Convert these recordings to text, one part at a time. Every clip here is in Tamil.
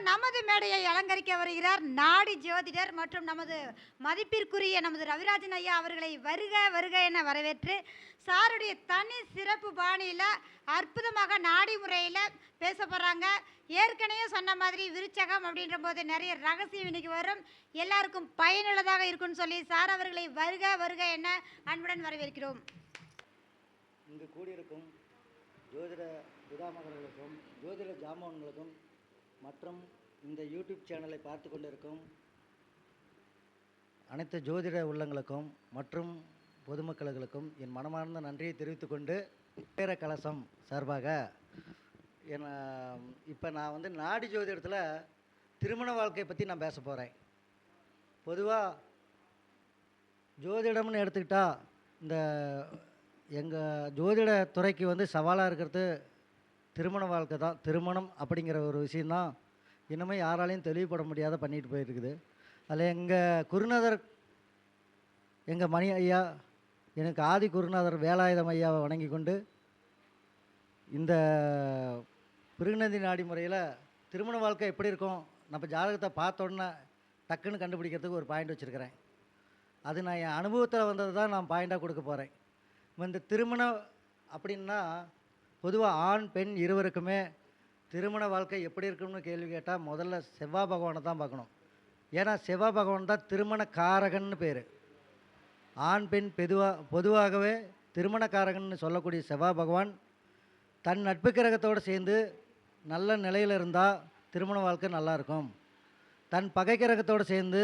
நமது மேடையை அலங்கரிக்க வருகிறார் நாடி ஜோதிடர் மற்றும் நமது மதிப்பிற்குரிய நமது ரவிராஜன் ஐயா அவர்களை வருக வருக என வரவேற்று சாருடைய தனி சிறப்பு பாணியில் அற்புதமாக நாடி முறையில் பேச போகிறாங்க. ஏற்கனவே சொன்ன மாதிரி விருச்சகம் அப்படின்ற போது நிறைய ரகசியம் இன்னைக்கு வரும், எல்லாருக்கும் பயனுள்ளதாக இருக்குன்னு சொல்லி சார் அவர்களை வருக வருக என அன்புடன் வரவேற்கிறோம். இங்கு கூடியிருக்கும் ஜோதிட பிதாமகர்களுக்கும் ஜோதிட ஜாமான்களுக்கும் மற்றும் இந்த யூடியூப் சேனலை பார்த்து கொண்டிருக்கும் அனைத்து ஜோதிட உள்ளங்களுக்கும் மற்றும் பொதுமக்களுக்கும் என் மனமார்ந்த நன்றியை தெரிவித்துக்கொண்டு பேர கலசம் சார்பாக இப்போ நான் நாடி ஜோதிடத்தில் திருமண வாழ்க்கையை பற்றி நான் பேச போகிறேன். பொதுவாக ஜோதிடம்னு எடுத்துக்கிட்டால் இந்த எங்கள் ஜோதிட துறைக்கு சவாலாக இருக்கிறது திருமண வாழ்க்கை தான். திருமணம் அப்படிங்கிற ஒரு விஷயந்தான் இன்னுமே யாராலையும் தெளிவுபட முடியாத பண்ணிட்டு போயிருக்குது. அதில் எங்கள் குருநாதர் எங்கள் மணி ஐயா, எனக்கு ஆதி குருநாதர் வேலாயுதம் ஐயாவை வணங்கி கொண்டு இந்த பிருகுநந்தி நாடி முறையில் திருமண வாழ்க்கை எப்படி இருக்கும் நம்ம ஜாதகத்தை பார்த்தோன்னே டக்குன்னு கண்டுபிடிக்கிறதுக்கு ஒரு பாயிண்ட் வச்சுருக்கிறேன். அது நான் என் அனுபவத்தில் வந்தது தான் நான் பாயிண்டாக கொடுக்க போகிறேன். இந்த திருமணம் அப்படின்னா பொதுவாக ஆண் பெண் இருவருக்குமே திருமண வாழ்க்கை எப்படி இருக்குன்னு கேள்வி கேட்டால் முதல்ல செவ்வாய் பகவானை தான் பார்க்கணும். ஏன்னா செவ்வாய் பகவான் தான் திருமண காரகன்னு பேர். ஆண் பெண் பொதுவாகவே திருமண காரகன்னு சொல்லக்கூடிய செவ்வாய் பகவான் தன் நட்பு கிரகத்தோடு சேர்ந்து நல்ல நிலையில் இருந்தால் திருமண வாழ்க்கை நல்லாயிருக்கும். தன் பகை கிரகத்தோடு சேர்ந்து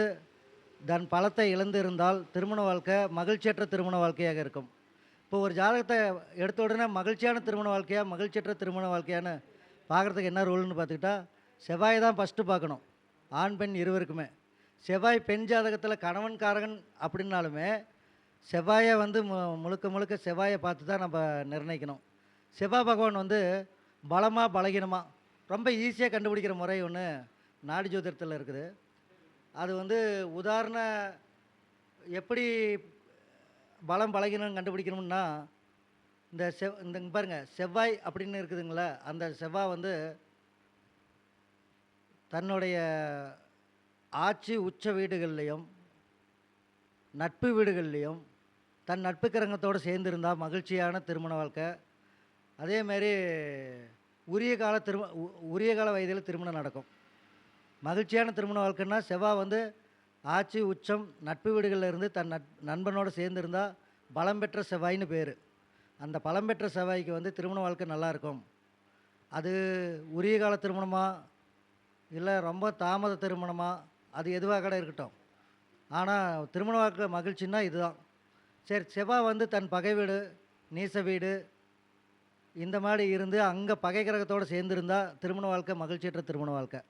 தன் பலத்தை இழந்து இருந்தால் திருமண வாழ்க்கை மகிழ்ச்சியற்ற திருமண வாழ்க்கையாக இருக்கும். இப்போ ஒரு ஜாதகத்தை எடுத்த உடனே மகிழ்ச்சியான திருமண வாழ்க்கையா மகிழ்ச்சியற்ற திருமண வாழ்க்கையான்னு பார்க்குறதுக்கு என்ன ரூல்னு பார்த்துக்கிட்டா செவ்வாயை தான் ஃபஸ்ட்டு பார்க்கணும். ஆண் பெண் இருவருக்குமே செவ்வாய் பெண் ஜாதகத்தில் கணவன் காரகன் அப்படின்னாலுமே செவ்வாயை முழுக்க முழுக்க செவ்வாயை பார்த்து தான் நம்ம நிர்ணயிக்கணும். செவ்வாய் பகவான் பலமாக பலகீனமாக ரொம்ப ஈஸியாக கண்டுபிடிக்கிற முறை ஒன்று நாடி ஜோதிடத்தில் இருக்குது. அது உதாரண எப்படி பலம் பலகீனம் கண்டுபிடிக்கணும்னா இந்த பாருங்கள், செவ்வாய் அப்படின்னு இருக்குதுங்களா, அந்த செவ்வாய் தன்னுடைய ஆட்சி உச்ச வீடுகள்லேயும் நட்பு வீடுகள்லேயும் தன் நட்பு கிரகத்தோடு சேர்ந்துருந்தால் மகிழ்ச்சியான திருமண வாழ்க்கை. அதேமாரி உரிய கால வயதில் திருமணம் நடக்கும். மகிழ்ச்சியான திருமண வாழ்க்கைன்னா செவ்வாய் ஆட்சி உச்சம் நட்பு வீடுகளில் இருந்து தன் நண்பனோடு சேர்ந்துருந்தால் பலம் பெற்ற செவ்வாயின்னு பேர். அந்த பலம் பெற்ற செவ்வாய்க்கு திருமண வாழ்க்கை நல்லாயிருக்கும். அது உரிய கால திருமணமா இல்லை ரொம்ப தாமத திருமணமா அது எதுவாக கூட இருக்கட்டும், ஆனால் திருமண வாழ்க்கை மகிழ்ச்சின்னா இதுதான். சரி, செவ்வாய் தன் பகை வீடு நீச வீடு இந்த மாதிரி இருந்து அங்கே பகை கிரகத்தோடு சேர்ந்துருந்தால் திருமண வாழ்க்கை மகிழ்ச்சியற்ற திருமண வாழ்க்கை.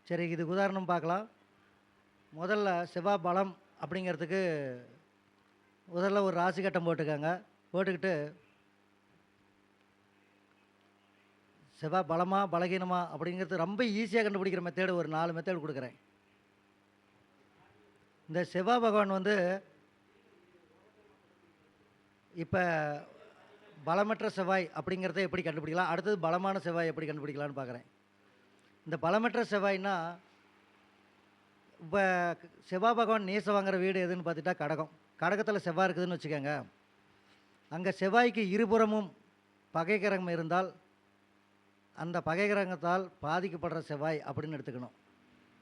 சரி, இதுக்கு உதாரணம் பார்க்கலாம். முதல்ல செவ்வாய் பலம் அப்படிங்கிறதுக்கு முதல்ல ஒரு ராசி கட்டம் போட்டுக்கிட்டு செவ்வாய் பலமா பலகீனமா அப்படிங்கிறது ரொம்ப ஈஸியாக கண்டுபிடிக்கிற மெத்தேடு ஒரு 4 மெத்தேடு கொடுக்குறேன். இந்த செவ்வாய் பகவான் இப்போ பலமற்ற செவ்வாய் அப்படிங்கிறத எப்படி கண்டுபிடிக்கலாம், அடுத்தது பலமான செவ்வாய் எப்படி கண்டுபிடிக்கலான்னு பார்க்குறேன். இந்த பலமற்ற செவ்வாய்னா இப்போ செவ்வாய் பகவான் நீசம் வாங்குற வீடு எதுன்னு பார்த்துட்டா கடகத்தில் செவ்வாய் இருக்குதுன்னு வச்சுக்கோங்க. அங்கே செவ்வாய்க்கு இருபுறமும் பகை கிரகம் இருந்தால் அந்த பகை கிரகத்தால் பாதிக்கப்படுற செவ்வாய் அப்படின்னு எடுத்துக்கணும்.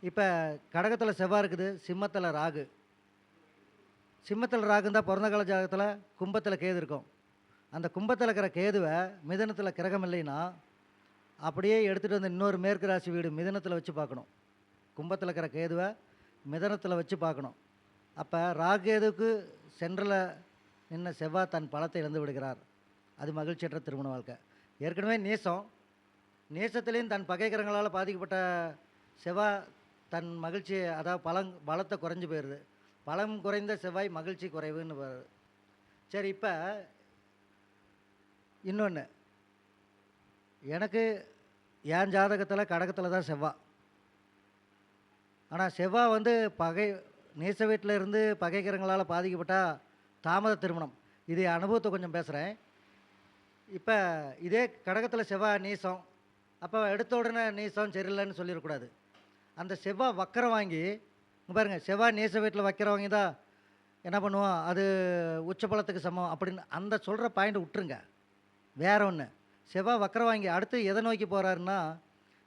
இப்போ கடகத்தில் செவ்வாய் இருக்குது, சிம்மத்தில் ராகு இருந்தால் பிறந்த கால ஜாதகத்தில் கும்பத்தில் கேது இருக்கும். அந்த கும்பத்தில் இருக்கிற கேதுவை மிதனத்தில் கிரகம் இல்லைன்னா அப்படியே எடுத்துகிட்டு இன்னொரு மேற்கு ராசி வீடு மிதனத்தில் வச்சு பார்க்கணும். கும்பத்தில் இருக்கிற கேதுவை மிதனத்தில் வச்சு பார்க்கணும். அப்போ ராகேதுக்கு சென்றில் நின்ன செவ்வாய் தன் பலத்தை இழந்து விடுகிறார். அது மகிழ்ச்சியற்ற திருமண வாழ்க்கை. ஏற்கனவே நேசத்துலேயும் தன் பகை கிரகங்களால் பாதிக்கப்பட்ட செவ்வாய் தன் மகிழ்ச்சியை அதாவது பலத்தை குறைஞ்சி போயிடுது. பலம் குறைந்த செவ்வாய் மகிழ்ச்சி குறைவுன்னு வருது. சரி, இப்போ இன்னொன்று, எனக்கு என் ஜாதகத்தில் கடகத்தில் தான் செவ்வாய். ஆனால் செவ்வாய் நேச வீட்டில் இருந்து பகை கிரகங்களால் பாதிக்கப்பட்டால் தாமத திருமணம். இது அனுபவத்தை கொஞ்சம் பேசுகிறேன். இப்போ இதே கடகத்தில் செவ்வாய் நீசம் அப்போ எடுத்த உடனே நீசம் சரியில்லைன்னு சொல்லிடக்கூடாது. அந்த செவ்வாய் வக்கரம் வாங்கி இங்க பாருங்க, செவ்வாய் நீச வீட்டில் வைக்கிறவங்க தான் என்ன பண்ணுவோம், அது உச்சபலத்துக்கு சமம் அப்படின்னு அந்த சொல்கிற பாயிண்ட் விட்டுருங்க. வேற ஒன்று, செவ்வாய் வக்கரம் வாங்கி அடுத்து எதை நோக்கி போகிறாருன்னா,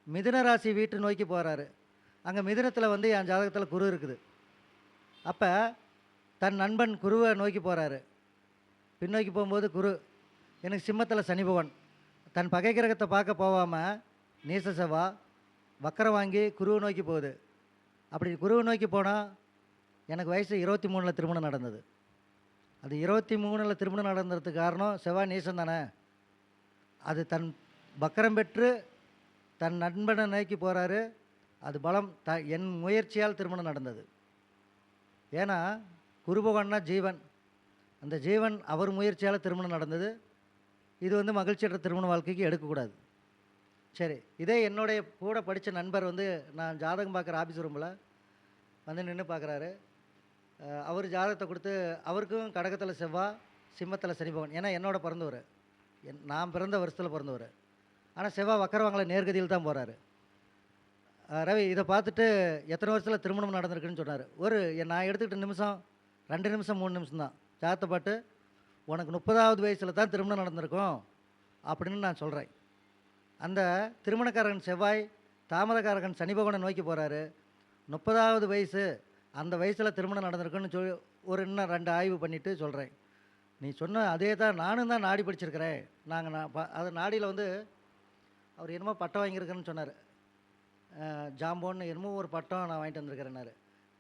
மிதுன ராசி வீட்டு நோக்கி போகிறாரு. அங்கே மிதுனத்தில் வந்து என் ஜாதகத்தில் குரு இருக்குது. அப்போ தன் நண்பன் குருவை நோக்கி போகிறாரு. பின்னோக்கி போகும்போது குரு, எனக்கு சிம்மத்தில் சனி பகவான். தன் பகை கிரகத்தை பார்க்க போகாமல் நீச செவ்வாய் வக்கரம் வாங்கி குருவை நோக்கி போகுது. அப்படி குருவை நோக்கி போனால் எனக்கு வயசு 23ல் திருமணம் நடந்தது. அது 23ல் திருமணம் நடந்ததுக்கு காரணம் செவ்வாய் நீசம் தானே. அது தன் வக்கரம் பெற்று தன் நண்பனை நோக்கி போகிறாரு. அது பலம் என் முயற்சியால் திருமணம் நடந்தது. ஏன்னா குரு பகவான்னா ஜீவன், அந்த ஜீவன் அவர் முயற்சியால் திருமணம் நடந்தது. இது வந்து மகிழ்ச்சியற்ற திருமண வாழ்க்கைக்கு எடுக்கக்கூடாது. சரி, இதே என்னுடைய கூட படித்த நண்பர் வந்து நான் ஜாதகம் பார்க்குற ஆஃபீஸ் ரூமில் வந்து நின்று பார்க்குறாரு. அவர் ஜாதகத்தை கொடுத்து, அவருக்கும் கடகத்தில் செவ்வாய், சிம்மத்தில் சனி பகவான். ஏன்னா என்னோட பிறந்தவர், நான் பிறந்த வருஷத்தில் பிறந்தவர். ஆனால் செவ்வாய் வக்கரவாங்கள நேர்கதியில் தான் போகிறாரு. ரவி இதை பார்த்துட்டு எத்தனை வருஷத்தில் திருமணம் நடந்திருக்குன்னு சொன்னார். நான் எடுத்துக்கிட்ட நிமிஷம் 2 நிமிஷம் 3 நிமிஷம் தான். ஜாதகத்தை பார்த்து உனக்கு 30வது வயசில் தான் திருமணம் நடந்திருக்கும் அப்படின்னு நான் சொல்கிறேன். அந்த திருமணக்காரகன் செவ்வாய் தாமதக்காரகன் சனி பகவானை நோக்கி போகிறாரு. 30வது வயசு, அந்த வயசில் திருமணம் நடந்திருக்குன்னு சொல்லி இன்னும் 2 ஆய்வு பண்ணிவிட்டு சொல்கிறேன். நீ சொன்ன அதே தான் நானும் தான் நாடி படிச்சிருக்கிறேன். அது நாடியில் வந்து அவர் என்னமோ பட்டம் வாங்கியிருக்கேன்னு சொன்னார். ஜாம்போன்னு என்னமோ ஒரு பட்டம் நான் வாங்கிட்டு வந்திருக்கிறேன்னாரு.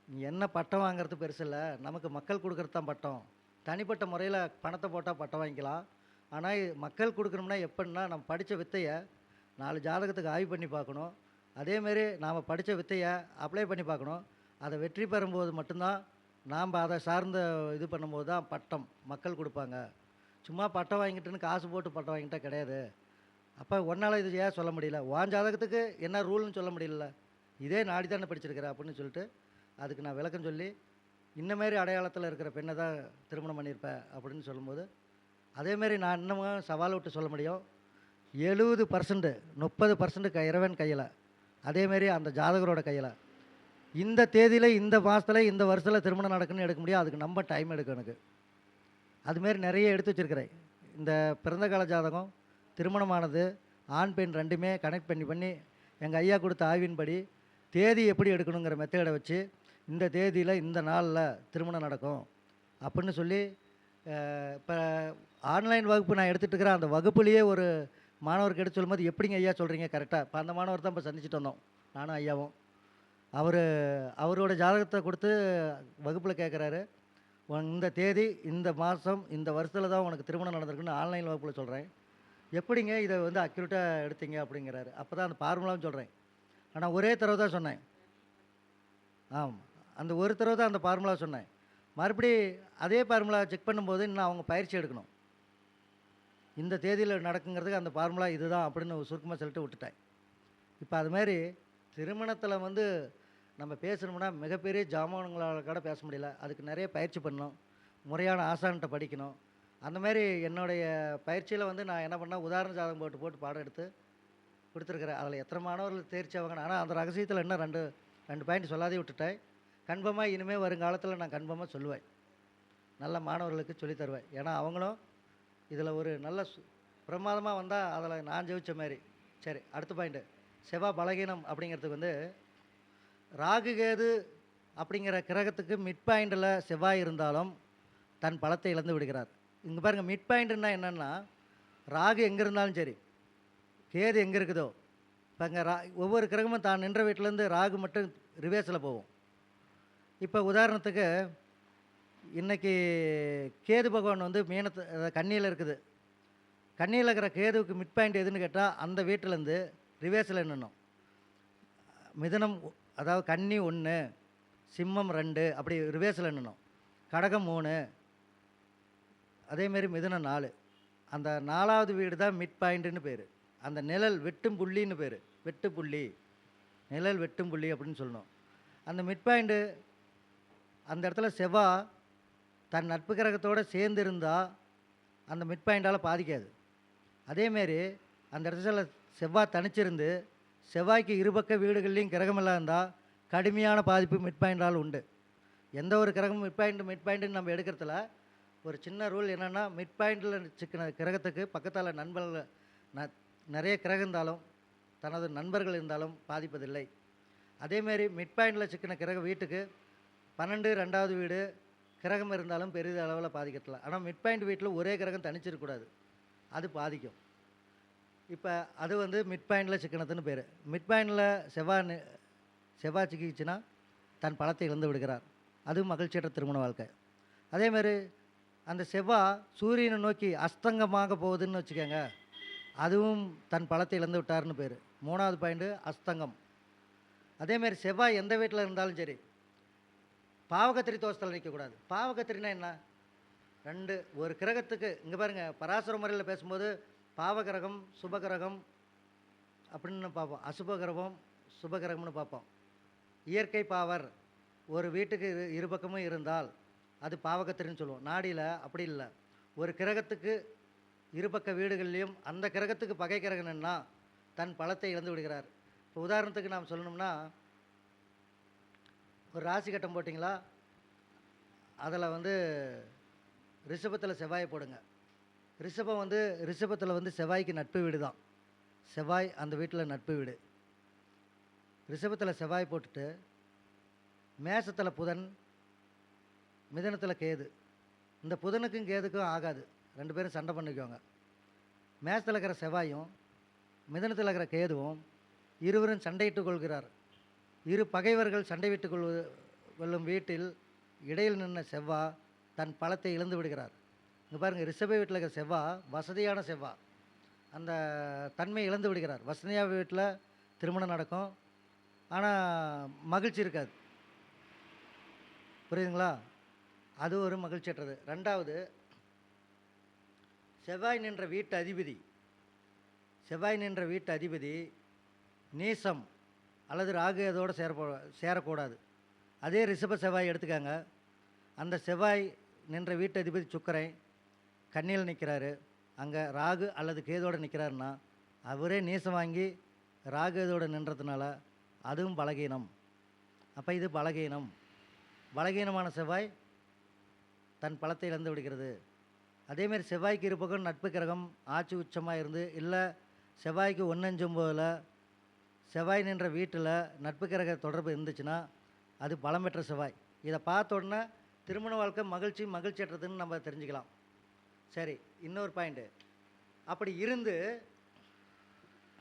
நீ என்ன பட்டம் வாங்குறது பெருசு இல்லை, நமக்கு மக்கள் கொடுக்குறது தான் பட்டம். தனிப்பட்ட முறையில் பணத்தை போட்டால் பட்டம் வாங்கிக்கலாம். ஆனால் மக்கள் கொடுக்கணும்னா எப்படின்னா, நம்ம படித்த வித்தையை 4 ஜாதகத்துக்கு ஆய்வு பண்ணி பார்க்கணும். அதேமாரி நாம் படித்த வித்தையை அப்ளை பண்ணி பார்க்கணும். அதை வெற்றி பெறும்போது மட்டும்தான் நாம் அதை சார்ந்த இது பண்ணும்போது தான் பட்டம் மக்கள் கொடுப்பாங்க. சும்மா பட்டம் வாங்கிட்டுன்னு காசு போட்டு பட்டம் வாங்கிட்டா கிடையாது. அப்போ ஒன்றால் இது ஏன் சொல்ல முடியல, உன் ஜாதகத்துக்கு என்ன ரூல்னு சொல்ல முடியல, இதே நாடி தானே படிச்சிருக்கிற அப்படின்னு சொல்லிட்டு அதுக்கு நான் விளக்கம் சொல்லி, இன்னமாரி அடையாளத்தில் இருக்கிற பெண்ணை தான் திருமணம் பண்ணியிருப்பேன் அப்படின்னு சொல்லும்போது, அதேமாரி நான் இன்னமும் சவால் விட்டு சொல்ல முடியும். 70% 30% இறைவன் கையில், அதேமாரி அந்த ஜாதகரோட கையில். இந்த தேதியில் இந்த மாதத்தில் இந்த வருஷத்தில் திருமணம் நடக்குன்னு எடுக்க முடியும். அதுக்கு நம்ம டைம் எடுக்கும். எனக்கு அதுமாரி நிறைய எடுத்து வச்சுருக்கிறேன். இந்த பிறந்த கால ஜாதகம், திருமணமானது, ஆண் பெண் ரெண்டுமே கனெக்ட் பண்ணி எங்கள் ஐயா கொடுத்த ஆய்வின்படி தேதி எப்படி எடுக்கணுங்கிற மெத்தடை வச்சு இந்த தேதியில் இந்த நாளில் திருமணம் நடக்கும் அப்படின்னு சொல்லி, இப்போ ஆன்லைன் வகுப்பு நான் எடுத்துகிட்டு இருக்கிறேன். அந்த வகுப்புலேயே ஒரு மாணவருக்கு எடுத்து சொல்லும்போது, எப்படிங்க ஐயா சொல்கிறீங்க கரெக்டாக, இப்போ அந்த மாணவர் தான் இப்போ சந்திச்சுட்டு வந்தோம் நானும் ஐயாவும். அவரோட ஜாதகத்தை கொடுத்து வகுப்பில் கேட்குறாரு, இந்த தேதி இந்த மாதம் இந்த வருஷத்தில் தான் உனக்கு திருமணம் நடந்திருக்குன்னு ஆன்லைன் வகுப்பில் சொல்கிறேன். எப்படிங்க இதை வந்து அக்யூரேட்டாக எடுத்தீங்க அப்படிங்கிறாரு. அப்போ தான் அந்த ஃபார்முலாவும் சொல்கிறேன். ஆனால் ஒரே தடவை தான் சொன்னேன். அந்த ஒரு தடவை தான் அந்த ஃபார்முலா சொன்னேன். மறுபடி அதே ஃபார்முலா செக் பண்ணும்போது இன்னும் அவங்க பயிற்சி எடுக்கணும். இந்த தேதியில் நடக்குங்கிறதுக்கு அந்த ஃபார்முலா இதுதான் அப்படின்னு சுருக்கமாக சொல்லிட்டு விட்டுட்டேன். இப்போ அதுமாரி திருமணத்தில் வந்து நம்ம பேசணும்னா மிகப்பெரிய ஜாமான்களால் கூட பேச முடியல. அதுக்கு நிறைய பயிற்சி பண்ணணும், முறையான ஆசான்கிட்ட படிக்கணும். அந்தமாரி என்னுடைய பயிற்சியில் வந்து நான் என்ன பண்ணேன், உதாரண ஜாதகம் போட்டு பாடம் எடுத்து கொடுத்துருக்குறேன். அதில் எத்தனை மாணவர்கள் தேர்ச்சி ஆவாங்கன்னு. ஆனால் அந்த ரகசியத்தில் இன்னும் ரெண்டு பாயிண்ட் சொல்லாதே விட்டுட்டேன். கன்ஃபார்மாக இனிமேல் வருங்காலத்தில் நான் கன்ஃபார்மாக சொல்லுவேன், நல்ல மாணவர்களுக்கு சொல்லி தருவேன். ஏன்னா அவங்களும் இதில் ஒரு நல்ல பிரமாதமாக வந்தால் அதில் நான் ஜெயிச்ச மாதிரி. சரி, அடுத்த பாயிண்ட்டு, செவ்வாய் பலகீனம் அப்படிங்கிறதுக்கு வந்து ராகு கேது அப்படிங்கிற கிரகத்துக்கு மிட் பாயிண்டில் செவ்வாய் இருந்தாலும் தன் பலத்தை இழந்து விடுகிறார். இங்கே பாருங்கள், மிட் பாயிண்ட்னா என்னென்னா, ராகு எங்கே இருந்தாலும் சரி, கேது எங்கே இருக்குதோ, இப்போ அங்கே ஒவ்வொரு கிரகமும் தான் நின்ற வீட்டிலேருந்து ராகு மட்டும் ரிவேர்ஸில் போகும். இப்போ உதாரணத்துக்கு இன்றைக்கி கேது பகவான் வந்து கன்னியில் இருக்குது. கன்னியில் இருக்கிற கேதுவுக்கு மிட் பாயிண்ட் எதுன்னு கேட்டால் அந்த வீட்டிலேருந்து ரிவேர்ஸில் நின்னோம். மிதுனம், அதாவது கன்னி 1, சிம்மம் 2 அப்படி ரிவேர்ஸில் நின்னோம். கடகம் 3, அதேமாரி மிதுனம் 4. அந்த 4வது வீடு தான் மிட் பாயிண்ட்டுன்னு பேர். அந்த நிழல் வெட்டும் புள்ளின்னு பேர். வெட்டு புள்ளி, நிழல் வெட்டும் புள்ளி அப்படின்னு சொல்லணும். அந்த மிட் பாயிண்ட்டு அந்த இடத்துல செவ்வாய் தன் நட்பு கிரகத்தோடு சேர்ந்து இருந்தால் அந்த மிட் பாயிண்டால் பாதிக்காது. அதேமாரி அந்த இடத்துல செவ்வாய் தனிச்சிருந்து செவ்வாய்க்கு இருபக்க வீடுகள்லையும் கிரகமெல்லாம் இருந்தால் கடுமையான பாதிப்பு மிட் பாயிண்டால் உண்டு. எந்த ஒரு கிரகமும் மிட் பாயிண்ட்டுன்னு நம்ம எடுக்கிறதுல ஒரு சின்ன ரூல் என்னென்னா, மிட் பாயிண்டில் சிக்கின கிரகத்துக்கு பக்கத்தால் நண்பர்கள் நிறைய கிரகம் இருந்தாலும் தனது நண்பர்கள் இருந்தாலும் பாதிப்பதில்லை. அதேமாரி மிட் பாயிண்டில் சிக்கின கிரக வீட்டுக்கு 12 2வது வீடு கிரகம் இருந்தாலும் பெரிய அளவில் பாதிக்கல. ஆனால் மிட் பாயிண்ட் வீட்டில் ஒரே கிரகம் தனிச்சிருக்கக்கூடாது, அது பாதிக்கும். இப்போ அது வந்து மிட் பாயிண்டில் சிக்கனத்துன்னு பேர். மிட் பாயிண்டில் செவ்வாய் சிக்கிச்சுன்னா தன் பலத்தை இழந்து விடுகிறார். அதுவும் மகிழ்ச்சியற்ற திருமண வாழ்க்கை. அதேமாரி அந்த செவ்வாய் சூரியனை நோக்கி அஸ்தங்கமாக போகுதுன்னு வச்சுக்கோங்க, அதுவும் தன் பலத்தை இழந்து விட்டார்னு பேர். 3வது பாயிண்ட்டு அஸ்தங்கம். அதேமாரி செவ்வாய் எந்த வீட்டில் இருந்தாலும் சரி பாவகத்திரி தோஷத்தில் நிற்கக்கூடாது. பாவகத்திரினா என்ன? ஒரு கிரகத்துக்கு இங்கே பாருங்கள், பராசர முறையில் பேசும்போது பாவகிரகம் சுபகிரகம் அப்படின்னு பார்ப்போம், அசுபகிரகம் சுபகிரகம்னு பார்ப்போம். இயற்கை பாவர் ஒரு வீட்டுக்கு இரு பக்கமும் இருந்தால் அது பாவகத்திரின்னு சொல்லுவோம். நாடியில் அப்படி இல்லை, ஒரு கிரகத்துக்கு இருபக்க வீடுகள்லையும் அந்த கிரகத்துக்கு பகை கிரகம்னா தன் பலத்தை இழந்து விடுகிறார். இப்போ உதாரணத்துக்கு நாம் சொல்லணும்னா, ஒரு ராசி கட்டம் போட்டிங்களா, அதில் வந்து ரிஷபத்தில் செவ்வாயை போடுங்க. ரிஷபத்தில் வந்து செவ்வாய்க்கு நட்பு வீடு தான். செவ்வாய் அந்த வீட்டில் நட்பு வீடு. ரிஷபத்தில் செவ்வாய் போட்டுட்டு மேசத்தில் புதன், மிதனத்தில் கேது. இந்த புதனுக்கும் கேதுக்கும் ஆகாது, 2 பேரும் சண்டை பண்ணிக்குவாங்க. மேசத்தில் இருக்கிற செவ்வாயும் மிதனத்தில் இருக்கிற கேதுவும் இருவரும் சண்டையிட்டு கொள்கிறார். இரு பகைவர்கள் சண்டை விட்டு கொள்ளும் வீட்டில் இடையில் நின்ற செவ்வாய் தன் பலத்தை இழந்து விடுகிறார். இங்கே பாருங்கள், ரிஷப வீட்டில் இருக்கிற செவ்வாய் வசதியான செவ்வாய், அந்த தன்மை இழந்து விடுகிறார். வசதியாக வீட்டில் திருமணம் நடக்கும், ஆனால் மகிழ்ச்சி இருக்காது. புரியுதுங்களா? அது ஒரு மகிழ்ச்சியற்றது. 2வது, செவ்வாய் நின்ற வீட்டு அதிபதி நீசம் அல்லது ராகு அதோடு சேரக்கூடாது. அதே ரிஷப செவ்வாய் எடுத்துக்காங்க, அந்த செவ்வாய் நின்ற வீட்டு அதிபதி சுக்கிரன் கன்னியில் நிற்கிறாரு, அங்கே ராகு அல்லது கேதோடு நிற்கிறாருன்னா அவரே நீசம் வாங்கி ராகு இதோடு நின்றதுனால அதுவும் பலகீனம். அப்போ இது பலகீனமான செவ்வாய் தன் பலத்தை இழந்து விடுகிறது. அதேமாரி செவ்வாய்க்கு இருபக்கம் நட்பு கிரகம் ஆட்சி உச்சமாக இருந்து, இல்லை செவ்வாய்க்கு 1-9 செவ்வாய் நின்ற வீட்டில் நட்பு கிரக தொடர்பு இருந்துச்சுன்னா அது பலம் பெற்ற செவ்வாய். இதை பார்த்த உடனே திருமண வாழ்க்கை மகிழ்ச்சியற்றதுன்னு நம்ம தெரிஞ்சுக்கலாம். சரி, இன்னொரு பாயிண்ட்டு, அப்படி இருந்து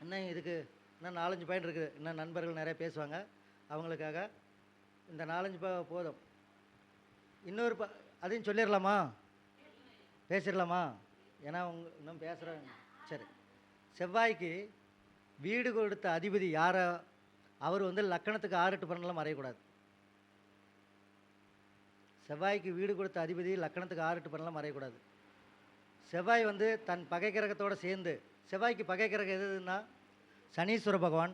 இன்னும் இதுக்கு இன்னும் 4-5 பாயிண்ட் இருக்குது. இன்னும் நண்பர்கள் நிறைய பேசுவாங்க, அவங்களுக்காக இந்த 4-5 போதும். இன்னொரு அதையும் சொல்லிடலாமா, பேசிடலாமா? ஏன்னா இன்னும் பேசுகிறேன். சரி, செவ்வாய்க்கு வீடு கொடுத்த அதிபதி யாரோ அவர் வந்து லக்கணத்துக்கு 6-8 பன்னெண்டுலாம் மறையக்கூடாது. செவ்வாய்க்கு வீடு கொடுத்த அதிபதி லக்கணத்துக்கு 6-8 பன்னெண்டுலாம் மறையக்கூடாது. செவ்வாய் வந்து தன் பகை கிரகத்தோடு சேர்ந்து, செவ்வாய்க்கு பகை கிரகம் எதுன்னா சனீஸ்வர பகவான்,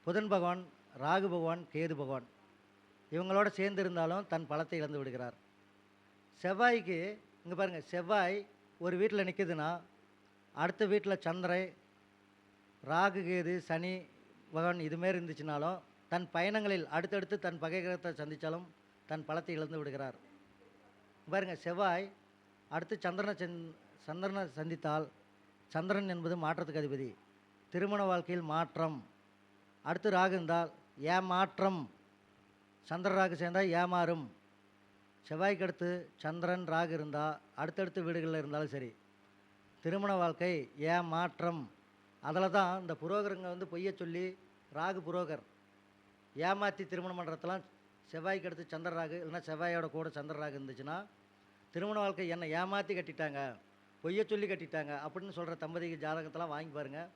புதன் பகவான், ராகு பகவான், கேது பகவான், இவங்களோட சேர்ந்து இருந்தாலும் தன் பலத்தை இழந்து விடுகிறார். செவ்வாய்க்கு இங்கே பாருங்கள், செவ்வாய் ஒரு வீட்டில் நிற்குதுன்னா அடுத்த வீட்டில் சந்திரன், ராகு, கேது, சனி பகவான் இதுமாரி இருந்துச்சுனாலும் தன் பயணங்களில் அடுத்தடுத்து தன் பகை கிரகத்தை சந்தித்தாலும் தன் பலத்தை இழந்து விடுகிறார். பாருங்கள், செவ்வாய் அடுத்து சந்திரனை சந்தித்தால் சந்திரன் என்பது மாற்றத்துக்கு அதிபதி, திருமண வாழ்க்கையில் மாற்றம். அடுத்து ராகு இருந்தால் ஏமாற்றம், சந்திர ராகு சேர்ந்தால் ஏமாறும். செவ்வாய்க்கு அடுத்து சந்திரன் ராகு இருந்தால் அடுத்தடுத்த வீடுகளில் இருந்தாலும் சரி திருமண வாழ்க்கை ஏமாற்றம். அதில் தான் இந்த புரோகருங்க வந்து பொய்ய சொல்லி, ராகு புரோகர் ஏமாற்றி திருமணம் பண்ணுறதெல்லாம் செவ்வாய்க்கு அடுத்து சந்திர ராகு இல்லைன்னா செவ்வாயோட கூட சந்திர ராகு இருந்துச்சுன்னா திருமண வாழ்க்கை என்னை ஏமாற்றி கட்டிட்டாங்க, பொய்ய சொல்லி கட்டிட்டாங்க அப்படின்னு சொல்கிற தம்பதிக்கு ஜாதகத்தெல்லாம் வாங்கி பாருங்கள்.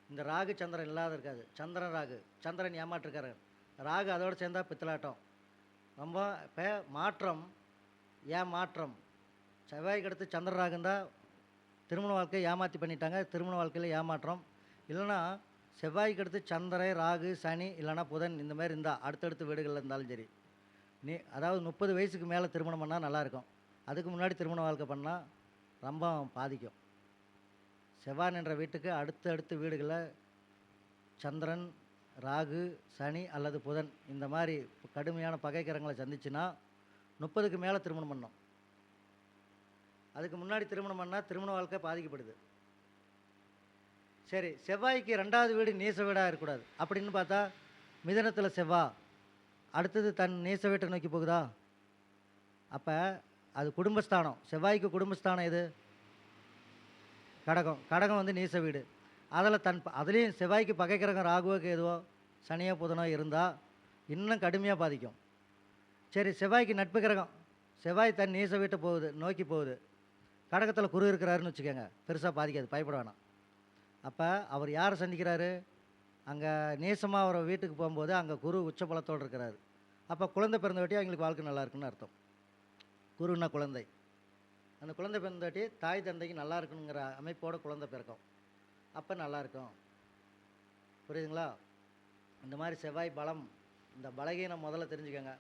இந்த ராகு சந்திரன் இல்லாத இருக்காது, சந்திரன் ராகு, சந்திரன் ஏமாற்றிருக்காரு, ராகு அதோடு சேர்ந்தால் பித்தலாட்டம். ரொம்ப இப்போ மாற்றம் ஏமாற்றம். செவ்வாய்க்கு அடுத்து சந்திர ராகு இருந்தால் திருமண வாழ்க்கை ஏமாற்றி பண்ணிட்டாங்க, திருமண வாழ்க்கையில் ஏமாற்றம். இல்லைன்னா செவ்வாய்க்கு அடுத்து சந்திரன், ராகு, சனி இல்லைனா புதன் இந்த மாதிரி இருந்தால் அடுத்தடுத்த வீடுகளில் இருந்தாலும் சரி, அதாவது 30 வயசுக்கு மேலே திருமணம் பண்ணால் நல்லாயிருக்கும். அதுக்கு முன்னாடி திருமண வாழ்க்கை பண்ணால் ரொம்ப பாதிக்கும். செவ்வாய் என்ற வீட்டுக்கு அடுத்த வீடுகளில் சந்திரன், ராகு, சனி அல்லது புதன் இந்த மாதிரி கடுமையான பகைக்கிரகங்களை சந்திச்சுன்னா 30க்கு மேலே திருமணம் பண்ணணும். அதுக்கு முன்னாடி திருமணம் பண்ணால் திருமண வாழ்க்கை பாதிக்கப்படுது. சரி, செவ்வாய்க்கு 2வது வீடு நீச வீடாக இருக்கக்கூடாது அப்படின்னு பார்த்தா மிதனத்தில் செவ்வாய் அடுத்தது தன் நீச வீட்டை நோக்கி போகுதா? அப்போ அது குடும்பஸ்தானம். செவ்வாய்க்கு குடும்பஸ்தானம் எது? கடகம். கடகம் வந்து நீச வீடு. அதில் அதுலேயும் செவ்வாய்க்கு பகைக்கிரகம் ராகுவோ கேதுவோ சனியோ புதனோ இருந்தால் இன்னும் கடுமையாக பாதிக்கும். சரி, செவ்வாய்க்கு நட்பு கிரகம். செவ்வாய் தன் நீச வீட்டை நோக்கி போகுது. கடகத்தில் குரு இருக்கிறாருன்னு வச்சுக்கோங்க, பெருசாக பாதிக்காது, பயப்பட வேணாம். அப்போ அவர் யாரை சந்திக்கிறாரு? அங்கே நீசமாக அவர் வீட்டுக்கு போகும்போது அங்கே குரு உச்ச பலத்தோடு இருக்கிறாரு. அப்போ குழந்தை பிறந்தவட்டி அவங்களுக்கு வாழ்க்கை நல்லா இருக்குன்னு அர்த்தம். குருன்னா குழந்தை. அந்த குழந்தை பிறந்தவட்டி தாய் தந்தைக்கு நல்லா இருக்கணுங்கிற அமைப்போட குழந்தை பிறக்கும். அப்போ நல்லாயிருக்கும். புரியுதுங்களா? இந்த மாதிரி செவ்வாய் பலம், இந்த பலகீனம் முதல்ல தெரிஞ்சுக்கோங்க.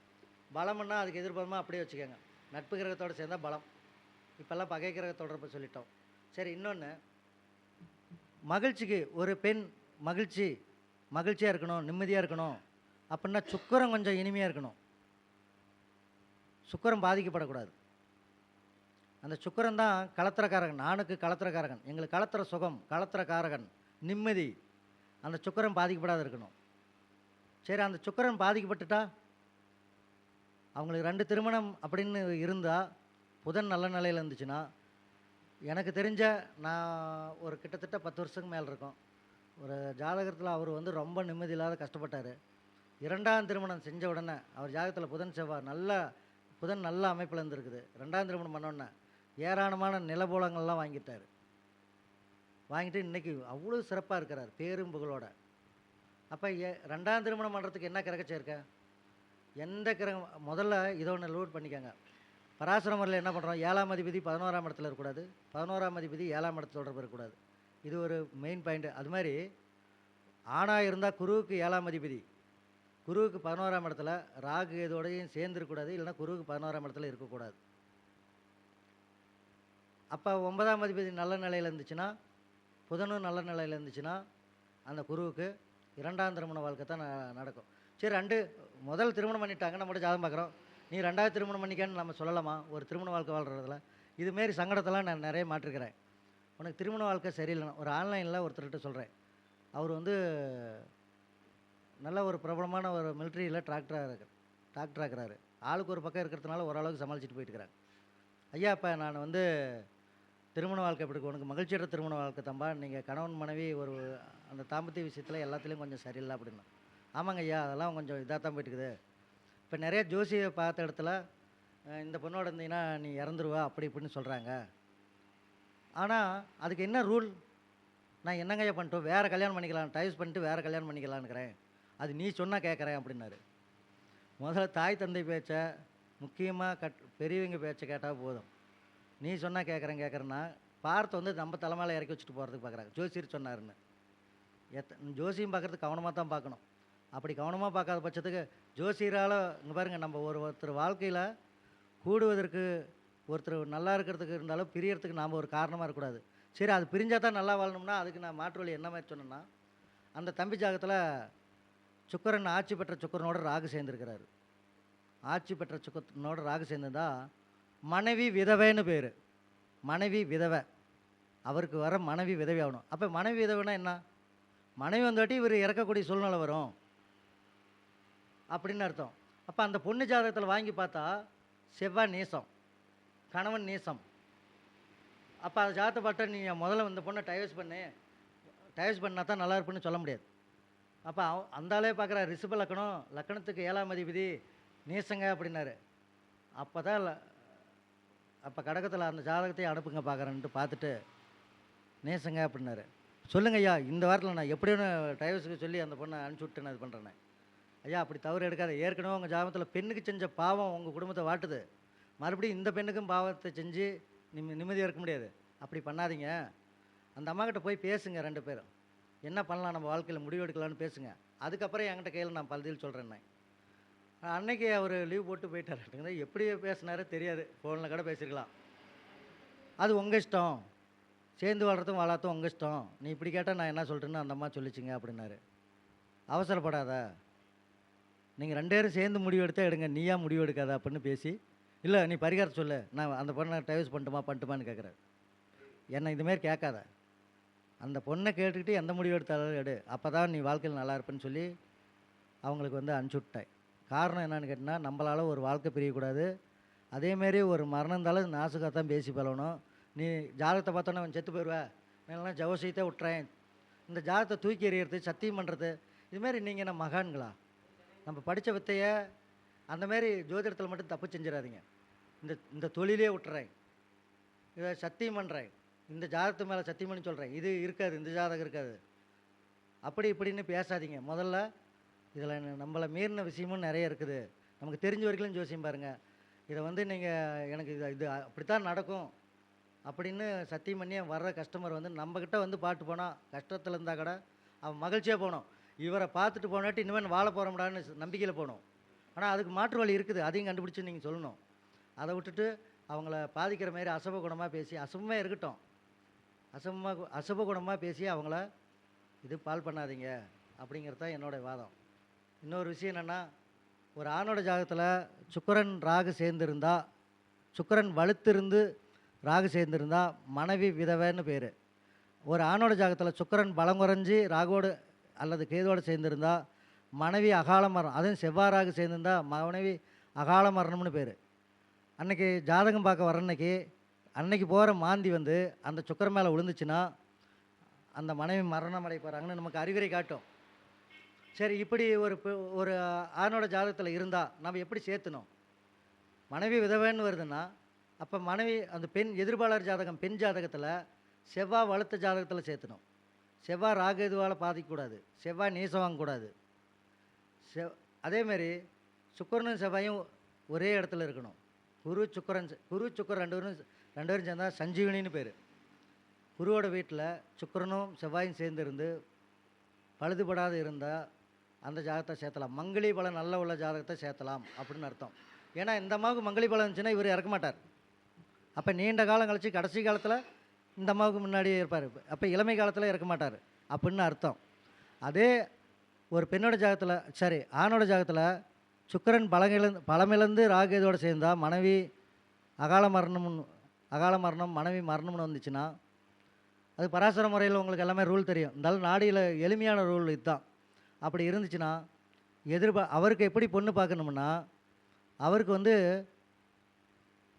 பலம்னா அதுக்கு எதிர்பார்மா அப்படியே வச்சுக்கோங்க. நட்பு கிரகத்தோடு சேர்ந்தால் பலம். இப்போல்லாம் பகை கிரக தொடர்பை சொல்லிட்டோம். சரி, இன்னொன்று, மகிழ்ச்சிக்கு ஒரு பெண் மகிழ்ச்சியாக இருக்கணும், நிம்மதியாக இருக்கணும் அப்படின்னா சுக்கிரன் கொஞ்சம் இனிமையாக இருக்கணும். சுக்கிரன் பாதிக்கப்படக்கூடாது. அந்த சுக்கிரன் தான் கலத்திரக்காரகன். ஆணுக்கு கலத்திரக்காரகன். எங்களுக்கு கலத்திர சுகம், கலத்திரக்காரகன், நிம்மதி. அந்த சுக்கிரன் பாதிக்கப்படாத இருக்கணும். சரி, அந்த சுக்கிரன் பாதிக்கப்பட்டுட்டா அவங்களுக்கு 2 திருமணம் அப்படின்னு இருந்தால் புதன் நல்ல நிலையில் இருந்துச்சுன்னா, எனக்கு தெரிஞ்ச நான் ஒரு கிட்டத்தட்ட 10 வருஷத்துக்கு மேலே இருக்கும் ஒரு ஜாதகத்தில் அவர் வந்து ரொம்ப நிம்மதி இல்லாத கஷ்டப்பட்டார். 2ஆம் திருமணம் செஞ்ச உடனே அவர் ஜாதகத்தில் புதன் நல்ல அமைப்பில் இருந்துருக்குது. 2ஆம் திருமணம் பண்ணோடனே ஏராளமான நிலபோலங்கள்லாம் வாங்கிட்டு இன்றைக்கி அவ்வளோ சிறப்பாக இருக்கிறார், பேரும் புகழோட. அப்போ 2ஆம் திருமணம் பண்ணுறதுக்கு என்ன கிரகம் சேர்க்க? எந்த கிரகம்? முதல்ல இதை ஒன்று லோட் பண்ணிக்கோங்க. பராசர முறையில் என்ன பண்ணுறோம்? 7ஆம் அதிபதி 11ஆம் இடத்துல இருக்கக்கூடாது, 11ஆம் அதிபதி 7ஆம் இடத்துல தொடர்பு இருக்கக்கூடாது. இது ஒரு மெயின் பாயிண்ட்டு. அது மாதிரி ஆணாக இருந்தால் குருவுக்கு 7ஆம் அதிபதி, குருவுக்கு 11ஆம் இடத்துல ராகு இதோடையும் சேர்ந்துருக்கூடாது, இல்லைனா குருவுக்கு 11ஆம் இடத்துல இருக்கக்கூடாது. அப்போ 9ஆம் அதிபதி நல்ல நிலையில் இருந்துச்சுன்னா, புதனும் நல்ல நிலையில் இருந்துச்சுன்னா அந்த குருவுக்கு 2ஆம் திருமண வாழ்க்கை தான் நடக்கும். சரி, முதல் திருமணம் பண்ணிட்டாங்க, நம்மகிட்ட ஜாதகம் பார்க்குறோம், நீ 2வது திருமணம் பண்ணிக்கன்னு நம்ம சொல்லலாமா? ஒரு திருமண வாழ்க்கை வாழ்கிறதுல இதுமாரி சங்கடத்தெல்லாம் நான் நிறைய மாற்றிருக்கிறேன். உனக்கு திருமண வாழ்க்கை சரியில்லைன்னா ஒரு ஆன்லைனில் ஒருத்தர்கிட்ட சொல்கிறேன். அவர் வந்து நல்ல ஒரு பிரபலமான ஒரு மிலிட்ரியில் டாக்டராக இருக்கிறாரு. ஆளுக்கு ஒரு பக்கம் இருக்கிறதுனால ஓரளவுக்கு சமாளிச்சுட்டு போயிட்டுருக்கிறாங்க. ஐயா, இப்போ நான் வந்து திருமண வாழ்க்கை எப்படி இருக்கு? உனக்கு மகிழ்ச்சியற்ற திருமண வாழ்க்கை தம்பா, நீங்கள் கணவன் மனைவி அந்த தாம்பத்திய விஷயத்தில் எல்லாத்துலேயும் கொஞ்சம் சரியில்லை அப்படின்னா. ஆமாங்க ஐயா, அதெல்லாம் கொஞ்சம் இதாக தான் போயிட்டுருக்குது. இப்போ நிறைய ஜோசியை பார்த்த இடத்துல இந்த பொண்ணோட இருந்தீங்கன்னா நீ இறந்துருவா அப்படி இப்படின்னு சொல்கிறாங்க. ஆனால் அதுக்கு என்ன ரூல்? நான் என்னங்க ஐயா பண்ணிட்டோம், வேறு கல்யாணம் பண்ணிக்கலாம், டைவர்ஸ் பண்ணிட்டு வேறு கல்யாணம் பண்ணிக்கலான்னுக்கிறேன், அது நீ சொன்னால் கேட்குறேன் அப்படின்னாரு. முதல்ல தாய் தந்தை பேச்சை, முக்கியமாக பெரியவங்க பேச்சை கேட்டால் போதும். நீ சொன்னால் கேட்குறேன்னா பார்த்து வந்து நம்ம தலைமையில் இறக்கி வச்சுட்டு போகிறதுக்கு பார்க்குறாங்க. ஜோசியர் சொன்னாருன்னு ஜோசியம் பார்க்குறதுக்கு கவனமாக தான் பார்க்கணும். அப்படி கவனமாக பார்க்காத பட்சத்துக்கு ஜோசியரால் இங்கே பாருங்கள், நம்ம ஒருத்தர் வாழ்க்கையில் கூடுவதற்கு, ஒருத்தர் நல்லா இருக்கிறதுக்கு இருந்தாலும் பிரியறதுக்கு நாம் ஒரு காரணமாக இருக்கக்கூடாது. சரி, அது பிரிஞ்சால் தான் நல்லா வாழணும்னா அதுக்கு நான் மாற்று வழி என்ன மாதிரி சொன்னேன்னா, அந்த தம்பி ஜாகத்தில் சுக்கிரன் ஆட்சி பெற்ற சுக்கிரனோட ராகு சேர்ந்துருக்கிறாரு. ஆட்சி பெற்ற சுக்கிரனோட ராகு சேர்ந்துருந்தா மனைவி விதவைன்னு பேர். மனைவி விதவை, அவருக்கு வர மனைவி விதவை ஆகணும். அப்போ மனைவி விதவைனா என்ன? மனைவி வந்தாட்டி இவர் இறக்கக்கூடிய சூழ்நிலை வரும் அப்படின்னு அர்த்தம். அப்போ அந்த பொண்ணு ஜாதகத்தில் வாங்கி பார்த்தா செவ்வாய் நீசம், கணவன் நீசம். அப்போ அதை ஜாதகத்தை பார்த்தா நீ முதல்ல இந்த பொண்ணை டைவர்ஸ் பண்ணால் தான் நல்லா இருப்புன்னு சொல்ல முடியாது. அப்போ அந்தாலே பார்க்குற ரிஷப லக்கணத்துக்கு 7ஆம் அதிபதி நீசங்க அப்படின்னாரு. அப்போ கடகத்தில் அந்த ஜாதகத்தையும் அனுப்புங்க பார்க்குறேன்ட்டு பார்த்துட்டு நேசங்க அப்படின்னாரு. சொல்லுங்க ஐயா, இந்த வாரத்தில் நான் எப்படின்னு டைவர்ஸுக்கு சொல்லி அந்த பொண்ணை அனுப்பிச்சி விட்டு நான் இது பண்ணுறேன்னே. ஐயா, அப்படி தவறு எடுக்காத. ஏற்கனவே உங்கள் ஜாதகத்தில் பெண்ணுக்கு செஞ்ச பாவம் உங்கள் குடும்பத்தை வாட்டுது, மறுபடியும் இந்த பெண்ணுக்கும் பாவத்தை செஞ்சு நிம்மதியாக இருக்க முடியாது. அப்படி பண்ணாதீங்க. அந்த அம்மாக்கிட்ட போய் பேசுங்க, 2 பேரும் என்ன பண்ணலாம், நம்ம வாழ்க்கையில் முடிவு எடுக்கலான்னு பேசுங்க. அதுக்கப்புறம் என்கிட்ட கையில் நான் பல்தியில் சொல்கிறேன்னே. அன்னைக்கு அவர் லீவ் போட்டு போயிட்டார். எப்படி பேசினாரு தெரியாது, ஃபோனில் கூட பேசியிருக்கலாம். அது உங்கள் இஷ்டம், சேர்ந்து வாழ்கிறதும் வாழாதும் உங்கள் இஷ்டம், நீ இப்படி கேட்டால் நான் என்ன சொல்கிறேன்னு அந்த அம்மா சொல்லிச்சிங்க அப்படின்னாரு. அவசரப்படாத, நீங்கள் 2 பேரும் சேர்ந்து முடிவு எடுத்தா எடுங்க, நீயா முடிவு எடுக்காத அப்படின்னு பேசி, இல்லை நீ பரிகாரம் சொல்லு, நான் அந்த பொண்ணை டைவர்ஸ் பண்ணட்டுமான்னு கேட்குறாரு. என்னை இதுமாரி கேட்காத, அந்த பொண்ணை கேட்டுக்கிட்டு எந்த முடிவு எடுத்தாலும் எடு, அப்போ தான் நீ வாழ்க்கையில் நல்லா இருப்பேன்னு சொல்லி அவங்களுக்கு வந்து அனுப்பிச்சி விட்டேன். காரணம் என்னன்னு கேட்டிங்கன்னா, நம்மளால் ஒரு வாழ்க்கை பிரியக்கூடாது. அதேமாரி ஒரு மரணம் இருந்தாலும் நாசுக்காக தான் பேசி பழகணும். நீ ஜாதகத்தை பார்த்தோன்னே அவன் செத்து போயிடுவேன், இல்லைன்னா ஜோசியத்தை விட்டுறேன், இந்த ஜாதகத்தை தூக்கி எறிகிறது, சத்தியம் பண்ணுறது, இதுமாரி நீங்கள் என்ன மகான்களா? நம்ம படித்த வித்தையை அந்தமாரி ஜோதிடத்தில் மட்டும் தப்பு செஞ்சிடாதீங்க. இந்த இந்த தொழிலே விட்டுறேன், இதை சத்தியம் பண்ணுறேன், இந்த ஜாதகத்து மேலே சத்தியம் பண்ணி சொல்கிறேன், இது இருக்காது, இந்த ஜாதகம் இருக்காது, அப்படி இப்படின்னு பேசாதீங்க. முதல்ல இதில் நம்மளை மீறின விஷயமும் நிறைய இருக்குது. நமக்கு தெரிஞ்ச வரைக்கும் ஜோசியம் பாருங்கள், இதை வந்து நீங்கள் எனக்கு இது இது அப்படித்தான் நடக்கும் அப்படின்னு சத்தியம் பண்ணி வர்ற கஸ்டமர் வந்து நம்மக்கிட்ட வந்து பாட்டு போனால் கஷ்டத்தில் இருந்தால் கூட அவன் மகிழ்ச்சியாக போகணும். இவரை பார்த்துட்டு போனாட்டி இனிமேல் வாழ போகிறோம்டான்னு நம்பிக்கையில் போகணும். ஆனால் அதுக்கு மாற்று வழி இருக்குது, அதையும் கண்டுபிடிச்சி நீங்கள் சொல்லணும். அதை விட்டுட்டு அவங்கள பாதிக்கிற மாதிரி அசுப குணமாக பேசி, அசுபமாக இருக்கட்டும், அசுப குணமாக பேசி அவங்கள இது பால் பண்ணாதீங்க அப்படிங்கிறது தான் என்னோடய வாதம். இன்னொரு விஷயம் என்னென்னா, ஒரு ஆணோட ஜாதகத்தில் சுக்கிரன் ராகு சேர்ந்துருந்தா, சுக்கிரன் வலுத்திருந்து ராகு சேர்ந்துருந்தா மனைவி விதவைன்னு பேர். ஒரு ஆணோட ஜாதகத்தில் சுக்கிரன் பலம் குறைஞ்சி ராகுவோடு அல்லது கேதுவோடு சேர்ந்துருந்தா மனைவி அகால மரணம், அதுவும் செவ்வாய் ராகு சேர்ந்துருந்தா மனைவி அகால மரணம்னு பேர். அன்றைக்கி ஜாதகம் பார்க்க வர அன்னைக்கு போகிற மாந்தி வந்து அந்த சுக்கிரன் மேலே விழுந்துச்சுன்னா அந்த மனைவி மரணம் அடைய போகிறாங்கன்னு நமக்கு அறிகுறி காட்டும். சரி, இப்படி ஒரு ஆணோட ஜாதகத்தில் இருந்தால் நம்ம எப்படி சேர்த்துனோம்? மனைவி விதவைன்னு வருதுன்னா அப்போ மனைவி அந்த பெண் எதிர்பாளர் ஜாதகம் பெண் ஜாதகத்தில் செவ்வாய் வலுத்த ஜாதகத்தில் சேர்த்தணும். செவ்வாய் ராகு எதுவால் பாதிக்கக்கூடாது, செவ்வாய் நீசம் வாங்கக்கூடாது. அதேமாரி சுக்கிரனும் செவ்வாயும் ஒரே இடத்துல இருக்கணும். குரு சுக்கிரன் ரெண்டு பேரும் சேர்ந்தால் சஞ்சீவனின்னு பேர். குருவோட வீட்டில் சுக்கிரனும் செவ்வாயும் சேர்ந்து இருந்து பழுதுபடாது இருந்தால் அந்த ஜாதகத்தை சேர்த்தலாம். மங்களி பலம் நல்ல உள்ள ஜாதகத்தை சேர்த்தலாம் அப்படின்னு அர்த்தம். ஏன்னா இந்த அம்மாவுக்கு மங்களி பலம் இருந்துச்சுன்னா இவர் இறக்க மாட்டார். அப்போ நீண்ட காலம் கழித்து கடைசி காலத்தில் இந்த அம்மாவுக்கு முன்னாடியே இருப்பார். அப்போ இளமை காலத்தில் இறக்க மாட்டார் அப்படின்னு அர்த்தம். அதே ஒரு பெண்ணோட ஜாதகத்தில் ஆணோட ஜாதகத்தில் சுக்கிரன் பலமிழந்து ராகுதோடு சேர்ந்தால் மனைவி அகால மரணம் மனைவி மரணம்னு வந்துச்சுன்னா அது பராசர முறையில் உங்களுக்கு எல்லாமே ரூல் தெரியும். இருந்தாலும் நாடியில் எளிமையான ரூல் இதுதான். அப்படி இருந்துச்சுன்னா அவருக்கு எப்படி பொண்ணு பார்க்கணும்னா, அவருக்கு வந்து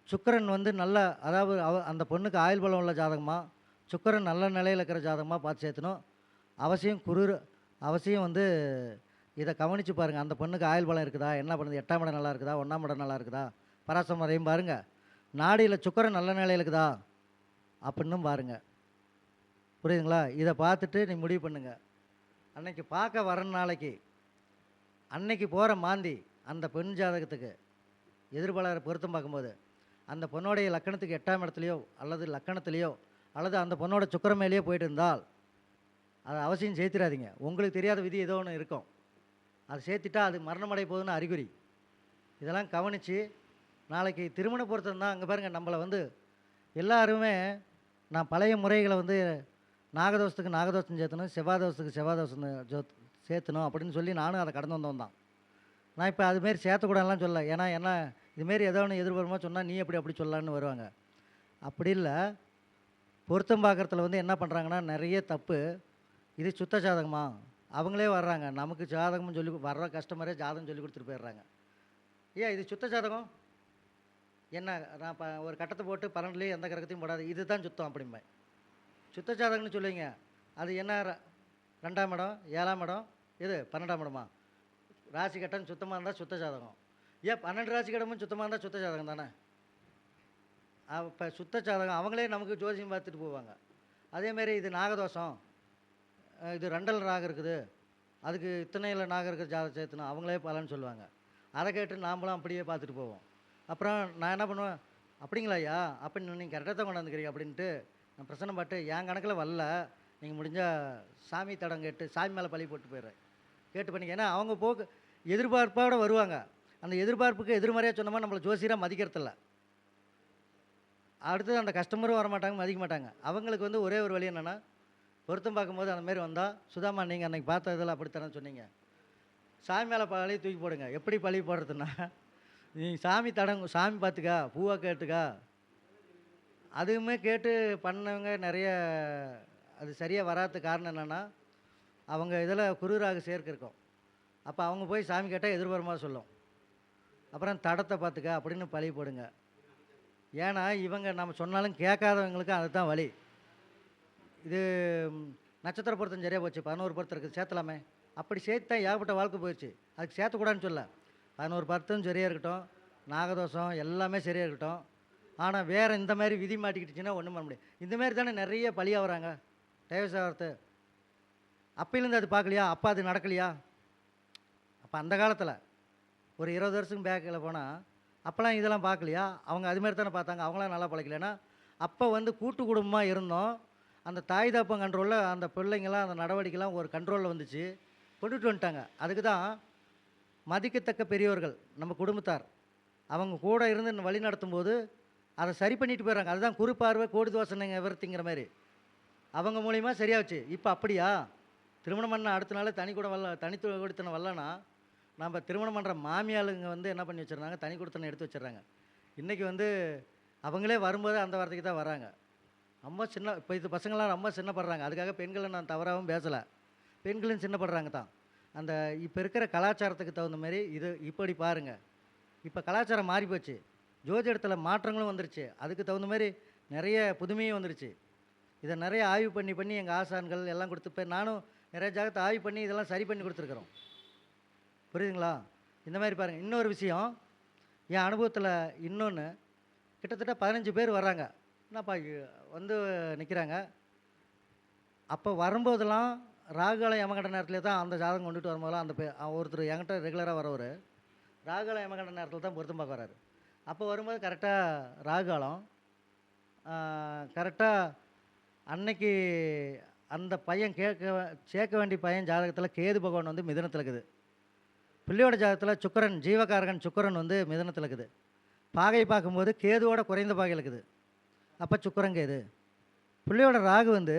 சுக்கிரன் வந்து நல்ல, அதாவது அந்த பொண்ணுக்கு ஆயுள் பலம் உள்ள ஜாதகமாக, சுக்கிரன் நல்ல நிலையில் இருக்கிற ஜாதகமாக பார்த்து சேர்த்தணும். அவசியம் வந்து இதை கவனித்து பாருங்கள். அந்த பொண்ணுக்கு ஆயுள் பலம் இருக்குதா, என்ன பண்ணுது, 8ஆம் இடம் நல்லா இருக்குதா, 1ஆம் இடம் நல்லா இருக்குதா, பராசர முறையும் பாருங்கள். நாடியில் சுக்கிரன் நல்ல நிலையில் இருக்குதா அப்படின்னும் பாருங்கள். புரியுதுங்களா? இதை பார்த்துட்டு நீ முடிவு பண்ணுங்க. அன்னைக்கு பார்க்க வர நாளைக்கு அன்னைக்கு போகிற மாந்தி அந்த பெண் ஜாதகத்துக்கு எதிர்பாளரை பொருத்தம் பார்க்கும்போது அந்த பொண்ணோடைய லக்கணத்துக்கு 8ஆம் இடத்துலையோ அல்லது லக்கணத்துலேயோ அல்லது அந்த பொண்ணோட சுக்கிரன் மேலேயோ போயிட்டு இருந்தால் அதை அவசியம் சேர்த்திடாதீங்க. உங்களுக்கு தெரியாத விதி ஏதோ ஒன்று இருக்கும், அதை சேர்த்துட்டா அது மரணமடைய போகுதுன்னு அறிகுறி. இதெல்லாம் கவனித்து நாளைக்கு திருமண பொருத்தம் தான். அங்கே பாருங்கள், நம்மளை வந்து எல்லாருமே நான் பழைய முறைகளை வந்து நாகதோஷத்துக்கு நாகதோஷம் சேர்த்தணும், செவ்வாதோஷத்துக்கு செவ்வாதோஷம் சேர்த்தணும் அப்படின்னு சொல்லி நானும் அதை கடந்து வந்தவன் தான். நான் இப்போ அதுமாரி சேர்த்தக்கூடாதுலாம் சொல்ல. ஏன்னா என்ன இதுமாரி ஏதோ ஒன்று எதிர்பார்மா சொன்னால் நீ அப்படி சொல்லலான்னு வருவாங்க. அப்படி இல்லை. பொருத்தம் பார்க்குறதுல வந்து என்ன பண்ணுறாங்கன்னா நிறைய தப்பு. இது சுத்த ஜாதகமா அவங்களே வர்றாங்க, நமக்கு ஜாதகம்னு சொல்லி வர்ற கஸ்டமரே ஜாதகம் சொல்லி கொடுத்துட்டு போயிடுறாங்க. ஏன் இது சுத்த ஜாதகம் என்ன, நான் ஒரு கட்டத்தை போட்டு 12லேயும் எந்த கிரகத்தையும் போடாது, இது தான் சுத்தம் அப்படிம்பேன். சுத்த ஜாதகம்னு சொல்லுவீங்க, அது என்ன 2ஆம் இடம் 7ஆம் இடம் இது 12ஆம் இடமா? ராசி கட்டம் சுத்தமாக இருந்தால் சுத்த ஜாதகம். ஏன் 12 ராசி கடமும் சுத்தமாக இருந்தால் சுத்த ஜாதகம் தானே? இப்போ சுத்த ஜாதகம் அவங்களே நமக்கு ஜோசியம் பார்த்துட்டு போவாங்க. அதேமாரி இது நாகதோஷம், இது 2 நாகம் இருக்குது, அதுக்கு இத்தனையில் நாகம் இருக்கிற ஜாதகம் சேர்த்துணும், அவங்களே பலன்னு சொல்லுவாங்க. அதை கேட்டு நாமளும் அப்படியே பார்த்துட்டு போவோம். அப்புறம் நான் என்ன பண்ணுவேன், அப்படிங்களா ஐயா, அப்போ நீங்கள் கரெக்டாக தான் கொண்டாந்துக்கிறீங்க அப்படின்ட்டு நான் பிரச்சனை பாட்டு என் கணக்கில் வரல, நீங்கள் முடிஞ்சால் சாமி தடம் கேட்டு சாமி மேலே பழி போட்டு போயிடுறேன். கேட்டு பண்ணிக்க. ஏன்னா அவங்க போக்கு எதிர்பார்ப்போடு வருவாங்க. அந்த எதிர்பார்ப்புக்கு எதிர்மறையாக சொன்னோமா நம்மளை ஜோசியராக மதிக்கிறதில்ல. அடுத்தது அந்த கஸ்டமரும் வரமாட்டாங்க, மதிக்க மாட்டாங்க. அவங்களுக்கு வந்து ஒரே ஒரு வழி என்னென்னா, பொருத்தம் பார்க்கும்போது அந்த மாதிரி வந்தால், சுதாம்மா நீங்கள் அன்றைக்கி பார்த்த இதில் அப்படித்தானே சொன்னீங்க. சாமி மேலே பழிய தூக்கி போடுங்க. எப்படி பழி போடுறதுன்னா, நீ சாமி சாமி பார்த்துக்கா, பூவா கேட்டுக்கா. அதுவுமே கேட்டு பண்ணவங்க நிறைய அது சரியாக வராததுக்கு காரணம் என்னென்னா, அவங்க இதில் குருராக சேர்க்க இருக்கும். அப்போ அவங்க போய் சாமி கேட்டால் எதிர்பாரமாக சொல்லும். அப்புறம் தடத்தை பார்த்துக்க அப்படின்னு பழி போடுங்க. ஏன்னா இவங்க நம்ம சொன்னாலும் கேட்காதவங்களுக்கு அதுதான் வழி. இது நட்சத்திர பொருத்தம் சரியாக போச்சு, 11 பொருத்தம் இருக்குது, சேர்த்தலாமே. அப்படி சேர்த்து தான் ஏகப்பட்ட வாழ்க்கை போயிடுச்சு. அதுக்கு சேர்த்தக்கூடாதுன்னு சொல்ல. 11 பொருத்தம் சரியாக இருக்கட்டும், நாகதோஷம் எல்லாமே சரியாக இருக்கட்டும். ஆனால் வேறு இந்த மாதிரி விதி மாட்டிக்கிட்டுச்சுன்னா ஒன்றும் பண்ண முடியாது. இந்த மாதிரி தானே நிறைய பழியாக வராங்க டைவர்ஸ் ஆகிறது. அப்பையிலேருந்து அது பார்க்கலையா? அப்போ அது நடக்கலையா? அப்போ அந்த காலத்தில் ஒரு 20 வருஷத்துக்கு பேக்கில் போனால் அப்போலாம் இதெல்லாம் பார்க்கலையா? அவங்க அது மாதிரி தானே பார்த்தாங்க. அவங்களாம் நல்லா பழக்கலைன்னா அப்போ வந்து கூட்டு குடும்பமாக இருந்தோம். அந்த தாய் தகப்பன் கண்ட்ரோலில் அந்த பிள்ளைங்களாம் அந்த நடவடிக்கைலாம் ஒரு கண்ட்ரோலில் வந்துச்சு, கொண்டுட்டு வந்துட்டாங்க. அதுக்கு தான் மதிக்கத்தக்க பெரியவர்கள் நம்ம குடும்பத்தார் அவங்க கூட இருந்து வழி நடத்தும்போது அதை சரி பண்ணிட்டு போயிடறாங்க. அதுதான் குரு பார்வை கோடி தோசனைங்க விவரத்திங்கிற மாதிரி அவங்க மூலிமா சரியாச்சு. இப்போ அப்படியா? திருமணம் பண்ண அடுத்த நாள் தனி கூட தனித்து கொடுத்தன வரலன்னா நம்ம திருமணம் பண்ணுற மாமியாளுங்க வந்து என்ன பண்ணி வச்சுருந்தாங்க, தனி கொடுத்தனை எடுத்து வச்சிடுறாங்க. இன்றைக்கி வந்து அவங்களே வரும்போது அந்த வார்த்தைக்கு தான் வராங்க. ரொம்ப சின்ன இப்போ இது பசங்களாம் ரொம்ப சின்னப்படுறாங்க. அதுக்காக பெண்களை நான் தவறாகவும் பேசலை, பெண்களும் சின்னப்படுறாங்க தான். அந்த இப்போ இருக்கிற கலாச்சாரத்துக்கு தகுந்த மாதிரி இது இப்படி பாருங்கள். இப்போ கலாச்சாரம் மாறி போச்சு, ஜோதிடத்தில் மாற்றங்களும் வந்துருச்சு, அதுக்கு தகுந்த மாதிரி நிறைய புதுமையும் வந்துருச்சு. இதை நிறைய ஆய்வு பண்ணி எங்கள் ஆசான்கள் எல்லாம் கொடுத்து இப்போ நானும் நிறைய ஜாகத்தை ஆய்வு பண்ணி இதெல்லாம் சரி பண்ணி கொடுத்துருக்குறோம். புரியுதுங்களா? இந்த மாதிரி பாருங்கள். இன்னொரு விஷயம் என் அனுபவத்தில் இன்னொன்று, கிட்டத்தட்ட 15 பேர் வர்றாங்க. என்னப்பா வந்து நிற்கிறாங்க. அப்போ வரும்போதெல்லாம் ராகுகாலம் யமகண்ட நேரத்தில் தான் அந்த ஜாதகம் கொண்டுட்டு வரும்போதெல்லாம் அந்த ஒருத்தர் என்கிட்ட ரெகுலராக வரவர் ராகுகாலம் யமகண்ட நேரத்தில் தான் பொருத்தம் பார்க்க வராரு. அப்போ வரும்போது கரெக்டாக ராகுகாலம் கரெக்டாக அன்னைக்கு அந்த பையன் சேர்க்க வேண்டிய பையன் ஜாதகத்தில் கேது பகவான் வந்து மிதுனத்தில் இருக்குது. பிள்ளையோட ஜாதகத்தில் சுக்கிரன் ஜீவகாரகன் சுக்கிரன் வந்து மிதுனத்தில் இருக்குது. பாகை பார்க்கும்போது கேதுவோட குறைந்த பாகையில் இருக்குது. அப்போ சுக்கிரன் கேது. பிள்ளையோட ராகு வந்து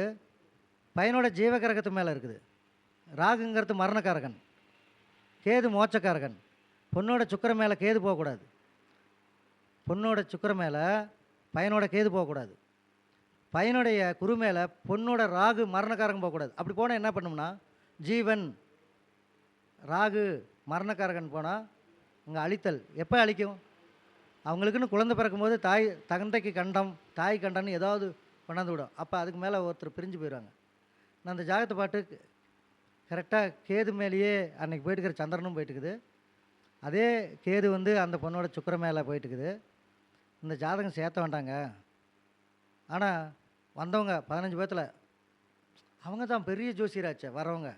பையனோட ஜீவகரகத்து மேலே இருக்குது. ராகுங்கிறது மரணக்காரகன், கேது மோட்சக்காரகன். பொண்ணோட சுக்கிரன் மேலே கேது போகக்கூடாது, பொண்ணோட சுக்கிரன் மேலே பையனோட கேது போகக்கூடாது, பையனுடைய குரு மேலே பொண்ணோட ராகு மரணக்காரகன் போகக்கூடாது. அப்படி போனால் என்ன பண்ணும்னா, ஜீவன் ராகு மரணக்காரகன் போனால் அங்கே அழித்தல். எப்போ அழிக்கும்? அவங்களுக்குன்னு குழந்தை பிறக்கும்போது தந்தைக்கு கண்டம் தாய் கண்டம்னு ஏதாவது கொண்டாந்து விடும். அப்போ அதுக்கு மேலே ஒருத்தர் பிரிஞ்சு போயிடுவாங்க. நான் அந்த ஜாகத்தை பாட்டு கரெக்டாக கேது மேலேயே அன்றைக்கி போயிட்டுருக்கிற சந்திரனும் போயிட்டுருக்குது. அதே கேது வந்து அந்த பொண்ணோட சுக்கிர மேலே போயிட்டுருக்குது. இந்த ஜாதகம் சேர்த்த வேண்டாங்க. ஆனால் வந்தவங்க 15 பேர்த்தில் அவங்க தான் பெரிய ஜோசியராச்சே. வரவங்க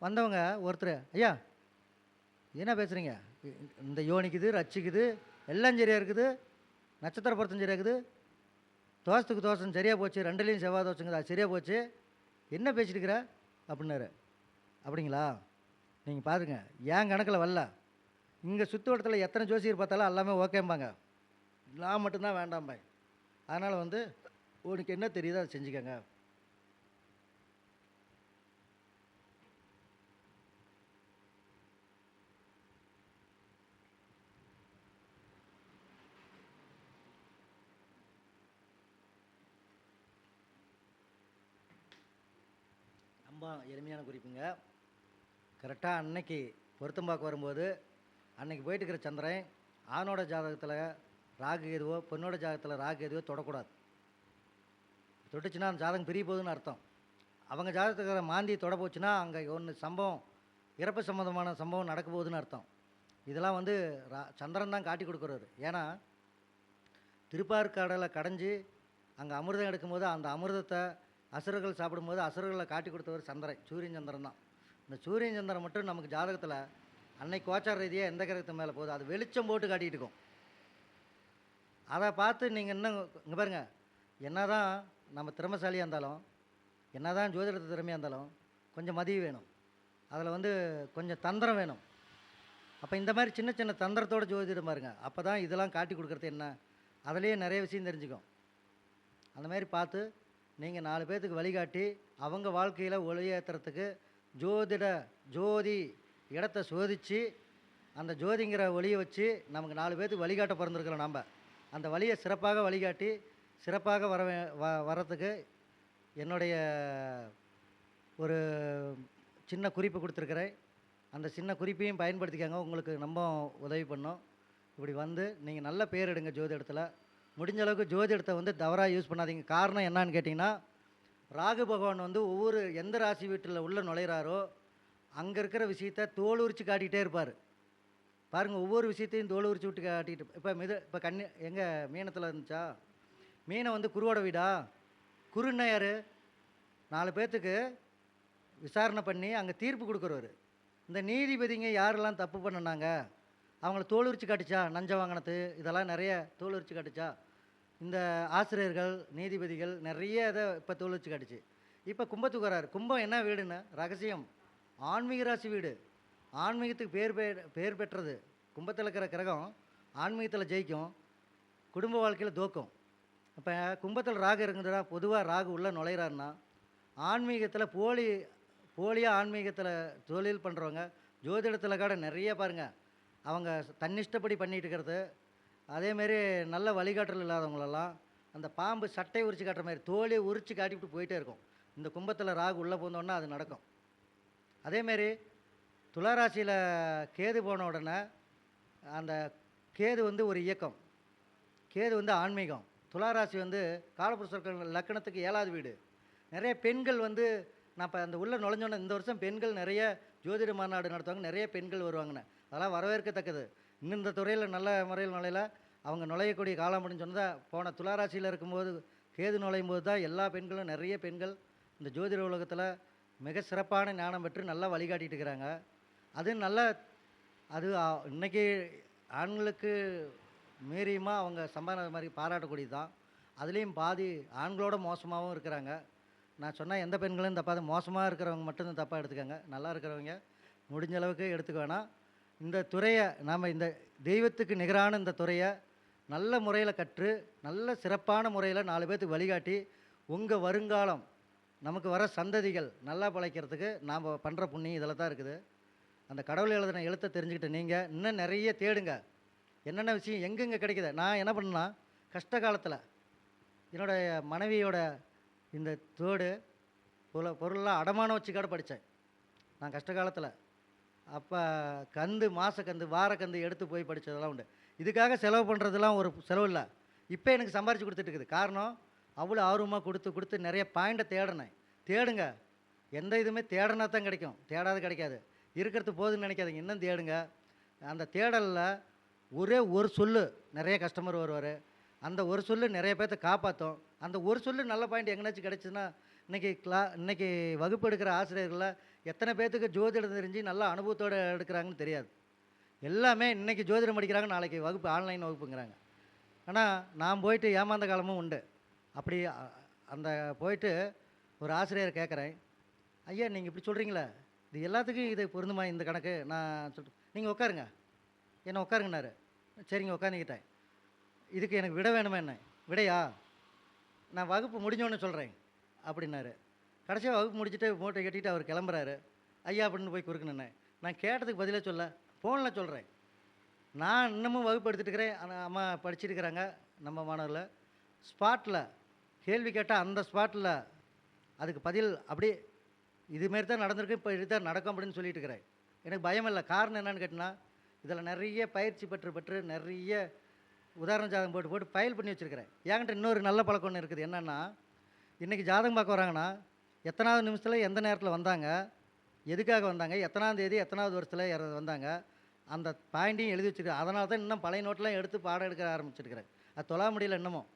வந்தவங்க ஒருத்தர், ஐயா என்ன பேசுகிறீங்க, இந்த யோனிக்குது ரச்சிக்குது எல்லாம் சரியாக இருக்குது, நட்சத்திர பொருத்தம் சரியாக இருக்குது, தோசத்துக்கு தோசம் சரியாக போச்சு, ரெண்டுலேயும் செவ்வாய் தோசைங்குது அது சரியாக போச்சு, என்ன பேசிட்டு இருக்கிற அப்படின்னாரு. அப்படிங்களா, நீங்கள் பாருங்க ஏன் கணக்கில் வரல. இங்கே சுற்று வட்டத்தில் எத்தனை ஜோசியர் பார்த்தாலும் எல்லாமே ஓகேம்பாங்க, நான் மட்டும்தான் வேண்டாம்பாங்க. அதனால் வந்து உனக்கு என்ன தெரியுதோ அதை செஞ்சுக்கங்க. ரொம்ப எளிமையான குறிப்புங்க. கரெக்டாக அன்னைக்கு பொருத்தம் பார்க்க வரும்போது அன்னைக்கு போயிட்டு இருக்கிற சந்திரன் ஆணோட ஜாதகத்தில் ராகு எதுவோ பொண்ணோட ஜாதகத்தில் ராகு எதுவோ தொடக்கூடாது. தொட்டுச்சுன்னா அந்த ஜாதகம் பிரிய போகுதுன்னு அர்த்தம். அவங்க ஜாதகத்துக்கு மாந்தி தொட போச்சுன்னா அங்கே ஒன்று சம்பவம், இறப்பு சம்மந்தமான சம்பவம் நடக்க போகுதுன்னு அர்த்தம். இதெல்லாம் வந்து சந்திரன் தான் காட்டி கொடுக்குறாரு. ஏன்னா திருப்பாற்காடலை கடைஞ்சி அங்கே அமிர்தம் எடுக்கும்போது அந்த அமிர்தத்தை அசுரர்கள் சாப்பிடும்போது அசுரர்களை காட்டி கொடுத்தவர் சந்திரன், சூரியன் சந்திரன் தான். இந்த சூரியன் சந்திரன் மட்டும் நமக்கு ஜாதகத்தில் அன்னைக்கு கோச்சார ரீதியாக எந்த கிரகத்து மேலே போகுது அது வெளிச்சம் போட்டு காட்டிகிட்டு இருக்கும். அதை பார்த்து நீங்கள் இன்னும் இங்கே பாருங்கள், என்ன தான் நம்ம திறமைசாலியாக இருந்தாலும் என்ன தான் ஜோதிடத்து திறமையாக இருந்தாலும் கொஞ்சம் மதியம் வேணும், அதில் வந்து கொஞ்சம் தந்திரம் வேணும். அப்போ இந்த மாதிரி சின்ன சின்ன தந்திரத்தோடு ஜோதிடம் பாருங்க, அப்போ தான் இதெல்லாம் காட்டி கொடுக்குறது என்ன, அதுலேயே நிறைய விஷயம் தெரிஞ்சுக்கும். அந்த மாதிரி பார்த்து நீங்கள் 4 பேர்த்துக்கு வழிகாட்டி அவங்க வாழ்க்கையில் ஒளியேற்றுறதுக்கு ஜோதி இடத்த சோதித்து அந்த ஜோதிங்கிற ஒளியை வச்சு நமக்கு 4 பேர்த்துக்கு வழிகாட்ட பிறந்திருக்கிறோம் நம்ம. அந்த வழியை சிறப்பாக வழிகாட்டி சிறப்பாக வரத்துக்கு என்னுடைய ஒரு சின்ன குறிப்பு கொடுத்துருக்குறேன். அந்த சின்ன குறிப்பையும் பயன்படுத்திக்கங்க. உங்களுக்கு ரொம்ப உதவி பண்ணோம். இப்படி வந்து நீங்கள் நல்ல பேர் எடுங்க ஜோதிடத்தில். முடிஞ்ச அளவுக்கு ஜோதிடத்தை வந்து தவறாக யூஸ் பண்ணாதீங்க. காரணம் என்னன்னு கேட்டிங்கன்னா, ராகு பகவான் வந்து எந்த ராசி வீட்டில் உள்ள நுழையிறாரோ அங்கே இருக்கிற விஷயத்த தோல் உரித்து காட்டிகிட்டே இருப்பார். பாருங்கள், ஒவ்வொரு விஷயத்தையும் தோல் உரிச்சு விட்டு காட்டிட்டு இப்போ கண்ணி எங்கள் மீனத்தில் இருந்துச்சா, மீனை வந்து குருவோட வீடா, குருன்னா யார்? 4 பேர்த்துக்கு விசாரணை பண்ணி அங்கே தீர்ப்பு கொடுக்குறவர். இந்த நீதிபதிங்க யாரெல்லாம் தப்பு பண்ணினாங்க, அவங்கள தோல் உரிச்சு காட்டுச்சா, நஞ்சம் வாங்கினது இதெல்லாம் நிறைய தோல் உரிச்சு காட்டுச்சா. இந்த ஆசிரியர்கள் நீதிபதிகள் நிறைய இதை இப்போ தோல் உரிச்சு காட்டுச்சு. இப்போ கும்பத்துக்கு வராரு. கும்பம் என்ன வீடுன்னு ரகசியம், ஆன்மீக ராசி வீடு. ஆன்மீகத்துக்கு பேர் பெற்றது. கும்பத்தில் இருக்கிற கிரகம் ஆன்மீகத்தில் ஜெயிக்கும், குடும்ப வாழ்க்கையில் தோக்கும். இப்போ கும்பத்தில் ராகு இருக்குதுன்னா, பொதுவாக ராகு உள்ளே நுழையிறாருன்னா ஆன்மீகத்தில் போலியாக ஆன்மீகத்தில் தொழில் பண்ணுறவங்க ஜோதிடத்தில் கூட நிறைய பாருங்கள், அவங்க தன்னிஷ்டப்படி பண்ணிகிட்டு இருக்கிறது. அதேமாரி நல்ல வழிகாட்டல் இல்லாதவங்களெல்லாம் அந்த பாம்பு சட்டை உரிச்சு காட்டுற மாதிரி தோலியை உரித்து காட்டிவிட்டு போயிட்டே இருக்கும். இந்த கும்பத்தில் ராகு உள்ளே போந்தோன்னா அது நடக்கும். அதேமாரி துளாராசியில் கேது போன உடனே அந்த கேது வந்து ஒரு இயக்கம், கேது வந்து ஆன்மீகம். துளாராசி வந்து காலபுருஷ லக்கணத்துக்கு 7வது வீடு. நிறைய பெண்கள் வந்து நான் இப்போ அந்த உள்ளே நுழைஞ்சோன்னே இந்த வருஷம் பெண்கள் நிறைய ஜோதிட மாநாடு நடத்துவாங்க, நிறைய பெண்கள் வருவாங்கன்னு. அதெல்லாம் வரவேற்கத்தக்கது. இன்னும் இந்த துறையில் நல்ல முறையில் நுழையில அவங்க நுழையக்கூடிய காலம் அப்படின்னு சொன்னதான் போன துளாராசியில் இருக்கும்போது கேது நுழையும் போது தான் எல்லா பெண்களும் நிறைய பெண்கள் இந்த ஜோதிட உலகத்தில் மிக சிறப்பான ஞானம் பெற்று நல்லா வழிகாட்டிகிட்டு இருக்கிறாங்க. அது இன்றைக்கி ஆண்களுக்கு மீறியுமா அவங்க சம்பாதின மாதிரி பாராட்டக்கூடியது தான். அதுலேயும் பாதி ஆண்களோட மோசமாகவும் இருக்கிறாங்க. நான் சொன்னால் எந்த பெண்களும் தப்பாது, மோசமாக இருக்கிறவங்க மட்டும்தான் தப்பாக எடுத்துக்கோங்க. நல்லா இருக்கிறவங்க முடிஞ்ச அளவுக்கு எடுத்துக்க வேணாம். இந்த துறையை இந்த தெய்வத்துக்கு நிகரான இந்த துறையை நல்ல முறையில் கற்று நல்ல சிறப்பான முறையில் 4 பேர்த்துக்கு வழிகாட்டி உங்கள் வருங்காலம் நமக்கு வர சந்ததிகள் நல்லா பழைக்கிறதுக்கு நாம் பண்ணுற புண்ணியம் இதில் தான் இருக்குது. அந்த கடவுள் எழுதின எழுத்தை தெரிஞ்சுக்கிட்டு நீங்கள் இன்னும் நிறைய தேடுங்க. என்னென்ன விஷயம் எங்கெங்கே கிடைக்குது. நான் என்ன பண்ணேன்னா, கஷ்ட காலத்தில் என்னுடைய மனைவியோட இந்த தோடு பொருளெல்லாம் அடமானம் வச்சு கூட படித்தேன் நான் கஷ்ட காலத்தில். அப்போ மாதக்கந்து வாரக்கந்து எடுத்து போய் படித்ததெல்லாம் உண்டு. இதுக்காக செலவு பண்ணுறதுலாம் ஒரு செலவு இல்லை. இப்போ எனக்கு சம்பாரித்து கொடுத்துட்டு இருக்குது. காரணம் அவ்வளோ ஆர்வமாக கொடுத்து நிறைய பாயிண்ட்டை தேடுங்க. எந்த இதுவுமே தேடினா தான் கிடைக்கும், தேடாது கிடைக்காது. இருக்கிறது போதுன்னு நினைக்காதீங்க, இன்னும் தேடுங்க. அந்த தேடலில் ஒரே ஒரு சொல்லு நிறைய கஸ்டமர் வருவார். அந்த ஒரு சொல்லு நிறைய பேர்த்த காப்பாற்றும். அந்த ஒரு சொல்லு நல்ல பாயிண்ட் எங்கேனாச்சும் கிடச்சின்னா இன்றைக்கி வகுப்பு எடுக்கிற ஆசிரியர்களில் எத்தனை பேர்த்துக்கு ஜோதிடம் தெரிஞ்சு நல்ல அனுபவத்தோடு எடுக்கிறாங்கன்னு தெரியாது. எல்லாமே இன்றைக்கி ஜோதிடம் படிக்கிறாங்க, நாளைக்கு வகுப்பு ஆன்லைன் வகுப்புங்கிறாங்க. ஆனால் நான் போயிட்டு ஏமாந்த காலமும் உண்டு. அப்படி அந்த போயிட்டு ஒரு ஆசிரியரை கேட்குறேன், ஐயா நீங்கள் இப்படி சொல்கிறீங்களே, இது எல்லாத்துக்கும் இது பொருந்துமா இந்த கணக்கு? நான் சொல்லிட்டு நீங்கள் உட்காருங்க, என்ன உட்காருங்கன்னாரு. சரிங்க உட்காந்துக்கிட்டேன். இதுக்கு எனக்கு விட வேணுமே, என்ன விடையா? நான் வகுப்பு முடிஞ்சோன்னு சொல்கிறேன் அப்படின்னாரு. கடைசியாக வகுப்பு முடிச்சுட்டு மூட்டை கட்டிட்டு அவர் கிளம்புறாரு. ஐயா அப்படின்னு போய் குறுக்குனேன். நான் கேட்டதுக்கு பதிலே சொல்ல, ஃபோனில் சொல்கிறேன். நான் இன்னமும் வகுப்பு எடுத்துகிட்டு இருக்கிறேன். ஆனால் அம்மா படிச்சுட்டு இருக்கிறாங்க நம்ம மாணவரில். ஸ்பாட்டில் கேள்வி கேட்டால் அந்த ஸ்பாட்டில் அதுக்கு பதில் அப்படியே இதுமாரி தான் நடந்திருக்கு, இப்போ இது தான் நடக்கும் அப்படின்னு சொல்லிட்டு இருக்கிறேன். எனக்கு பயம் இல்லை. காரணம் என்னென்னு கேட்டிங்கன்னா, இதில் நிறைய பயிற்சி பெற்று நிறைய உதாரண ஜாதகம் போட்டு ஃபைல் பண்ணி வச்சுருக்கிறேன். என்கிட்ட இன்னொரு நல்ல பழக்கம் ஒன்று இருக்குது. என்னென்னா, இன்றைக்கி ஜாதகம் பார்க்க வராங்கன்னா எத்தனாவது நிமிஷத்தில் எந்த நேரத்தில் வந்தாங்க, எதுக்காக வந்தாங்க, எத்தனாம் தேதி எத்தனாவது வருஷத்தில் வந்தாங்க, அந்த பாயிண்ட்டையும் எழுதி வச்சுருக்கேன். அதனால தான் இன்னும் பழைய நோட்டெலாம் எடுத்து பாடம் எடுக்க ஆரம்பிச்சிருக்கிறேன். அது தொழ முடியல இன்னமும்.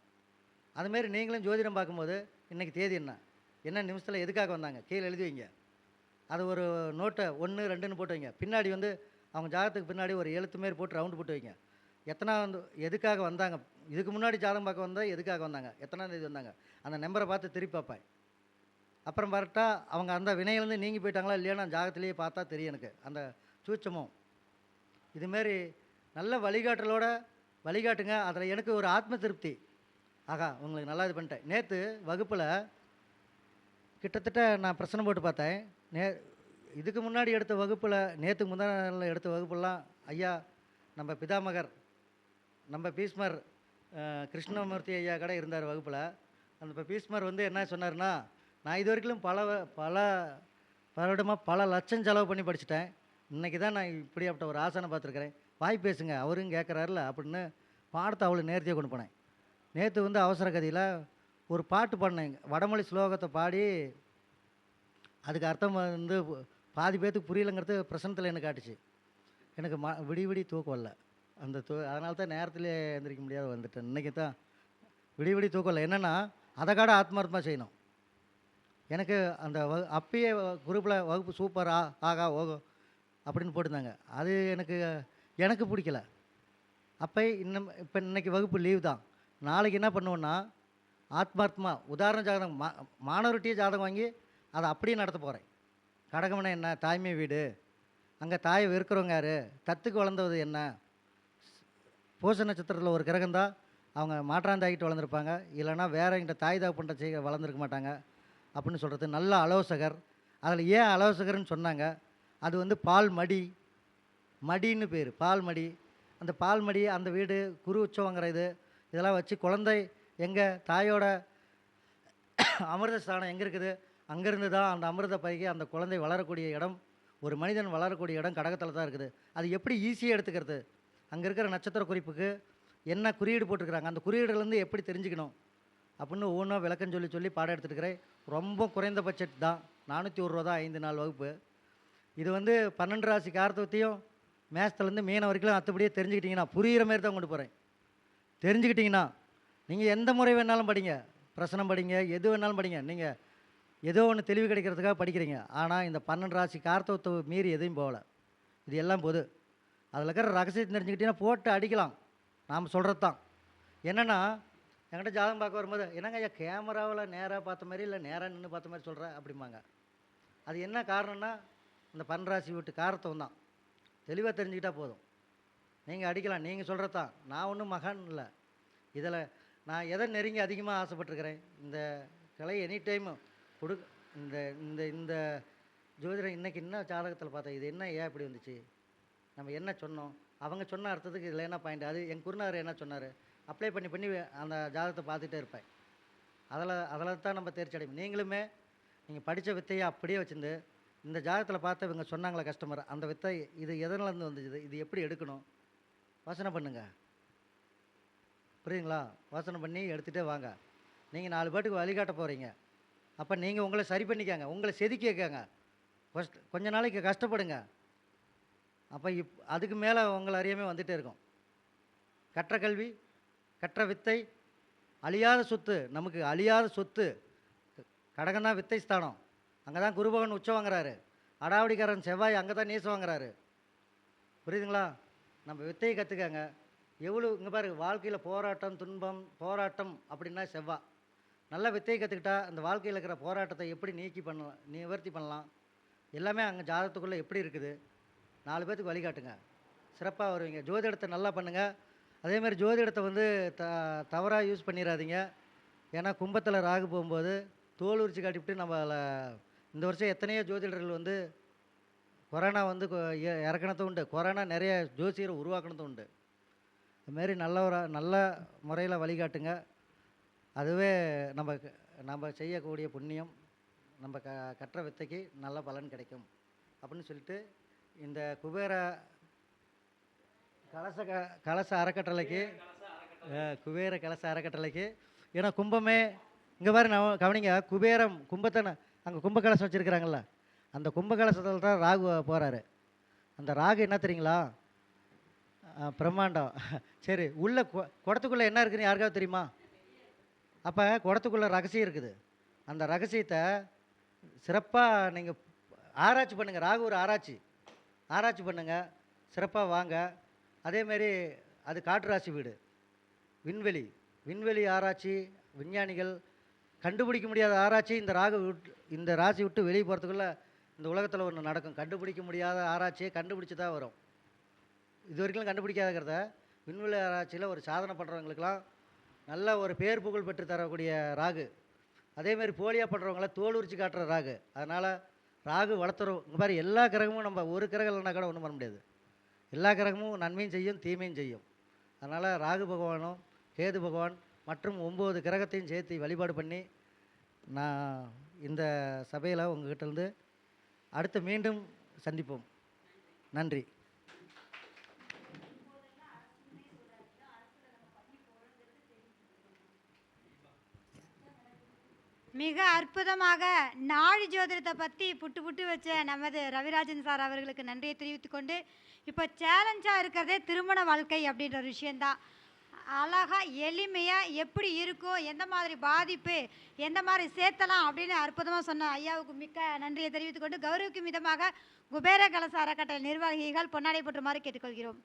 அதுமாரி நீங்களும் ஜோதிடம் பார்க்கும்போது இன்றைக்கி தேதி என்ன நிமிஷத்தில் எதுக்காக வந்தாங்க கீழே எழுதி வைங்க. அது ஒரு நோட்டை 1, 2ன்னு போட்டு வைங்க. பின்னாடி அவங்க ஜாதகத்துக்கு பின்னாடி ஒரு எழுத்து மாரி போட்டு ரவுண்டு போட்டு வைங்க. எத்தனாவது எதுக்காக வந்தாங்க, இதுக்கு முன்னாடி ஜாதகம் பார்க்க வந்தால் எதுக்காக வந்தாங்க, எத்தனாம் தேதி வந்தாங்க, அந்த நம்பரை பார்த்து திருப்பி பார்ப்பேன். அப்புறம் பார்த்தா அவங்க அந்த வினையிலேருந்து நீங்கி போயிட்டாங்களா இல்லையா நான் ஜாதகத்திலேயே பார்த்தா தெரியும் எனக்கு அந்த சூட்சமும். இதுமாரி நல்ல வழிகாட்டுங்க. அதில் எனக்கு ஒரு ஆத்ம திருப்தி. ஆகா உங்களுக்கு நல்லா இது பண்ணிட்டேன். நேற்று வகுப்பில் கிட்டத்தட்ட நான் பிரச்சனை போட்டு பார்த்தேன். நே இதுக்கு முன்னாடி எடுத்த வகுப்பில், நேற்றுக்கு முந்தா நாளில் எடுத்த வகுப்பெல்லாம் ஐயா நம்ம பிதாமகர், நம்ம பீஸ்மர் கிருஷ்ணமூர்த்தி ஐயா கூட இருந்தார் வகுப்பில். அந்த இப்போ பீஸ்மர் வந்து என்ன சொன்னார்னா, நான் இது வரைக்கும் பல வருடமாக பல லட்சம் செலவு பண்ணி படிச்சுட்டேன். இன்றைக்கி தான் நான் இப்படியாப்பட்ட ஒரு ஆசானை பார்த்துருக்குறேன். வாய் பேசுங்க அவரும் கேட்குறாருல அப்படின்னு பாடத்தை அவ்வளோ நேர்த்தியாக கொண்டு போனேன். நேற்று வந்து அவசர கதியில் ஒரு பாட்டு பாடினேன். வடமொழி ஸ்லோகத்தை பாடி அதுக்கு அர்த்தம் வந்து பாதி பேத்துக்கு புரியலைங்கிறது பிரசனத்தில் எனக்கு காட்டுச்சு. எனக்கு விடி விடி தூக்கம் வரல. அந்த அதனால தான் நேரத்திலே எந்திரிக்க முடியாத வந்துட்டேன். இன்றைக்கி தான் விடி தூக்கம் இல்லை. என்னென்னா அதை காட ஆத்மார்த்தமாக செய்யணும். எனக்கு அந்த அப்பயே குரூப்பில் வகுப்பு சூப்பர் ஆகா ஓகோ அப்படின்னு போட்டிருந்தாங்க. அது எனக்கு பிடிக்கல. அப்போ இப்போ இன்றைக்கி வகுப்பு லீவ் தான். நாளைக்கு என்ன பண்ணுவோன்னா ஆத்மார்த்தமாக உதாரண ஜாதகம் மாணவர்கிட்டயே ஜாதகம் வாங்கி அதை அப்படியே நடத்த போகிறேன். கடகமனை என்ன, தாய்மை வீடு, அங்கே தாயை வெறுக்கிறவங்க யார், தத்துக்கு வளர்ந்தது என்ன, பூச நட்சத்திரத்தில் ஒரு கிரகந்தான் அவங்க மாற்றாந்தாகிட்டு வளர்ந்துருப்பாங்க, இல்லைனா வேற எங்கிட்ட தாய் தகப்பன்ட்ட செய்ய வளர்ந்துருக்க மாட்டாங்க அப்படின்னு சொல்கிறது. நல்ல ஆலோசகர். அதில் ஏன் ஆலோசகர்னு சொன்னாங்க, அது வந்து பால் மடின்னு பேர், பால் மடி. அந்த பால் மடி, அந்த வீடு, குரு உற்சவங்கிற இதெல்லாம் வச்சு குழந்தை எங்கள் தாயோட அமிர்த ஸ்தானம் எங்கே இருக்குது, அங்கேருந்து தான் அந்த அமிர்த பைக்கு அந்த குழந்தை வளரக்கூடிய இடம், ஒரு மனிதன் வளரக்கூடிய இடம் கடகத்தில் தான் இருக்குது. அது எப்படி ஈஸியாக எடுத்துக்கிறது, அங்கே இருக்கிற நட்சத்திர குறிப்புக்கு என்ன குறியீடு போட்டிருக்கிறாங்க, அந்த குறியீடுலேருந்து எப்படி தெரிஞ்சுக்கணும் அப்படின்னு ஒவ்வொன்றும் விளக்கம் சொல்லி பாடம் எடுத்துருக்கிறேன். ரொம்ப குறைந்த பட்ஜெட் தான், 401 ரூபா தான் 5 நாள் வகுப்பு. இது வந்து 12 ராசி காரத்துவத்தையும் மேஷத்துலேருந்து மீன வரைக்கும் அத்தபடியே தெரிஞ்சுக்கிட்டிங்கன்னா, புரிகிற மாதிரி தான் கொண்டு போகிறேன். தெரிஞ்சுக்கிட்டிங்கன்னா நீங்கள் எந்த முறை வேணாலும் படிங்க, பிரசனம் படிங்க, எது வேணாலும் படிங்க. நீங்கள் ஏதோ ஒன்று தெளிவு கிடைக்கிறதுக்காக படிக்கிறீங்க. ஆனால் இந்த 12 ராசி கார்த்தவத்தை மீறி எதையும் போகலை. இது எல்லாம் பொது. அதில் இருக்கிற ரகசியத்தை தெரிஞ்சுக்கிட்டிங்கன்னா போட்டு அடிக்கலாம். நாம் சொல்கிறது தான். என்னென்னா என்கிட்ட ஜாதகம் பார்க்க வரும்போது, என்னங்க ஐயா கேமராவில் நேராக பார்த்த மாதிரி இல்லை நேராக நின்று பார்த்த மாதிரி சொல்கிறேன் அப்படிம்பாங்க. அது என்ன காரணம்னா இந்த 12 ராசி வீட்டு காரத்தவம் தான். தெளிவாக தெரிஞ்சுக்கிட்டால் போதும். நீங்கள் அடிக்கலாம், நீங்கள் சொல்கிறது தான். நான் ஒன்றும் மகான் இல்லை. இதில் நான் எதை நெருங்கி அதிகமாக ஆசைப்பட்டுருக்கிறேன், இந்த கலை எனி டைமு இந்த இந்த இந்த ஜோதிடம் இன்றைக்கி என்ன ஜாதகத்தில் பார்த்தேன், இது என்ன ஏன் இப்படி வந்துச்சு, நம்ம என்ன சொன்னோம், அவங்க சொன்ன அர்த்தத்துக்கு இதில் என்ன பாயிண்ட், அது என் குருநாதர் என்ன சொன்னார், அப்ளை பண்ணி அந்த ஜாதகத்தை பார்த்துட்டே இருப்பேன். அதில் தான் நம்ம தேர்ச்சி அடையும். நீங்களுமே நீங்கள் படித்த வித்தையை அப்படியே வச்சுருந்து இந்த ஜாதகத்தில் பார்த்து இவங்க சொன்னாங்களே கஸ்டமர், அந்த வித்தை இது எதனாலேருந்து வந்துச்சு, இது எப்படி எடுக்கணும், யோசனை பண்ணுங்க. புரியுதுங்களா? யோசனை பண்ணி எடுத்துகிட்டே வாங்க. நீங்கள் 4 பேட்டுக்கு வழிகாட்ட போகிறீங்க. அப்போ நீங்கள் உங்களை சரி பண்ணிக்கங்க, உங்களை செதுக்கிக்கங்க. கொஞ்ச நாளைக்கு கஷ்டப்படுங்க. அப்போ அதுக்கு மேலே உங்களை அறியாமல் வந்துகிட்டே இருக்கும். கற்ற கல்வி, கற்ற வித்தை, அழியாத சொத்து. நமக்கு அழியாத சொத்து கடகம் தான் வித்தை ஸ்தானம். அங்கே தான் குருபகன் உச்சம் வாங்குறாரு. அடாவடிக்காரன் செவ்வாய் அங்கே தான் நீசம் வாங்குறாரு. புரியுதுங்களா? நம்ம வித்தையை கற்றுக்கங்க. எவ்வளோ இங்கே பாரு, வாழ்க்கையில் போராட்டம் துன்பம் போராட்டம் அப்படின்னா செவ்வாய். நல்ல வித்தையை கற்றுக்கிட்டா அந்த வாழ்க்கையில் இருக்கிற போராட்டத்தை எப்படி நிவர்த்தி பண்ணலாம், எல்லாமே அங்கே ஜாதகத்துக்குள்ளே எப்படி இருக்குது, 4 பேத்துக்கு வழிகாட்டுங்க. சிறப்பாக வருவீங்க. ஜோதிடத்தை நல்லா பண்ணுங்கள். அதேமாதிரி ஜோதிடத்தை வந்து தவறாக யூஸ் பண்ணிடாதீங்க. ஏன்னா கும்பத்தில் ராகு போகும்போது தோல் உரிச்சு காட்டிவிட்டு நம்மளை இந்த வருஷம் எத்தனையோ ஜோதிடர்கள் வந்து கொரோனா வந்து இறக்கணத்தும் உண்டு, கொரோனா நிறைய ஜோசியரை உருவாக்கணதும் உண்டு. அதுமாரி நல்ல முறையில் வழிகாட்டுங்க. அதுவே நம்ம செய்யக்கூடிய புண்ணியம், நம்ம கற்ற வித்தைக்கு நல்ல பலன் கிடைக்கும் அப்படின்னு சொல்லிட்டு இந்த குபேர கலச அறக்கட்டளைக்கு குபேர கலச அறக்கட்டளைக்கு, ஏன்னா கும்பமே இங்கே பாரு நான் கவனிங்க, குபேரம் கும்பத்தை அங்கே கும்ப கலசம் வச்சுருக்கிறாங்கல்ல, அந்த கும்ப கலசத்தில் தான் ராகு போகிறாரு. அந்த ராகு என்ன தெரியுங்களா, பிரம்மாண்டம். சரி, உள்ள குடத்துக்குள்ளே என்ன இருக்குதுன்னு யாருக்காவது தெரியுமா? அப்போ குடத்துக்குள்ளே ரகசியம் இருக்குது. அந்த ரகசியத்தை சிறப்பாக நீங்கள் ஆராய்ச்சி பண்ணுங்கள். ராகு ஒரு ஆராய்ச்சி பண்ணுங்கள், சிறப்பாக வாங்க. அதேமாரி அது காற்று ராசி வீடு, விண்வெளி ஆராய்ச்சி, விஞ்ஞானிகள் கண்டுபிடிக்க முடியாத ஆராய்ச்சி இந்த ராசி விட்டு வெளியே போகிறதுக்குள்ளே இந்த உலகத்தில் ஒன்று நடக்கும். கண்டுபிடிக்க முடியாத ஆராய்ச்சியை கண்டுபிடிச்சி தான் வரும். இது வரைக்கும் கண்டுபிடிக்காதக்கிறத விண்வெளி ஆராய்ச்சியில் ஒரு சாதனை பண்ணுறவங்களுக்கெல்லாம் நல்ல ஒரு பேர் புகழ் பெற்று தரக்கூடிய ராகு. அதேமாரி போலியாக பண்ணுறவங்கள தோல் உரிச்சு காட்டுற ராகு. அதனால் ராகு வளர்த்துறோம். இங்கே பாரு, எல்லா கிரகமும் நம்ம ஒரு கிரகம் இல்லைனா கூட ஒன்றும் பண்ண முடியாது. எல்லா கிரகமும் நன்மையும் செய்யும், தீமையும் செய்யும். அதனால் ராகு பகவானும் கேது பகவான் மற்றும் 9 கிரகத்தையும் சேர்த்து வழிபாடு பண்ணி நான் இந்த சபையில் உங்ககிட்டேருந்து அடுத்து மீண்டும் சந்திப்போம். நன்றி. மிக அற்புதமாக நாடி ஜோதிடத்தை பற்றி புட்டு புட்டு வச்ச நமது ரவிராஜன் சார் அவர்களுக்கு நன்றியை தெரிவித்துக்கொண்டு, இப்போ சேலஞ்சாக இருக்கிறதே திருமண வாழ்க்கை அப்படின்ற ஒரு விஷயந்தான். அழகாக எளிமையாக எப்படி இருக்கும், எந்த மாதிரி பாதிப்பு, எந்த மாதிரி சேர்த்தலாம் அப்படின்னு அற்புதமாக சொன்ன ஐயாவுக்கு மிக்க நன்றியை தெரிவித்துக்கொண்டு, கௌரவிக்கும் விதமாக குபேர கலச அறக்கட்டளை நிர்வாகிகள் பொன்னாடை போற்றுமாறு கேட்டுக்கொள்கிறோம்.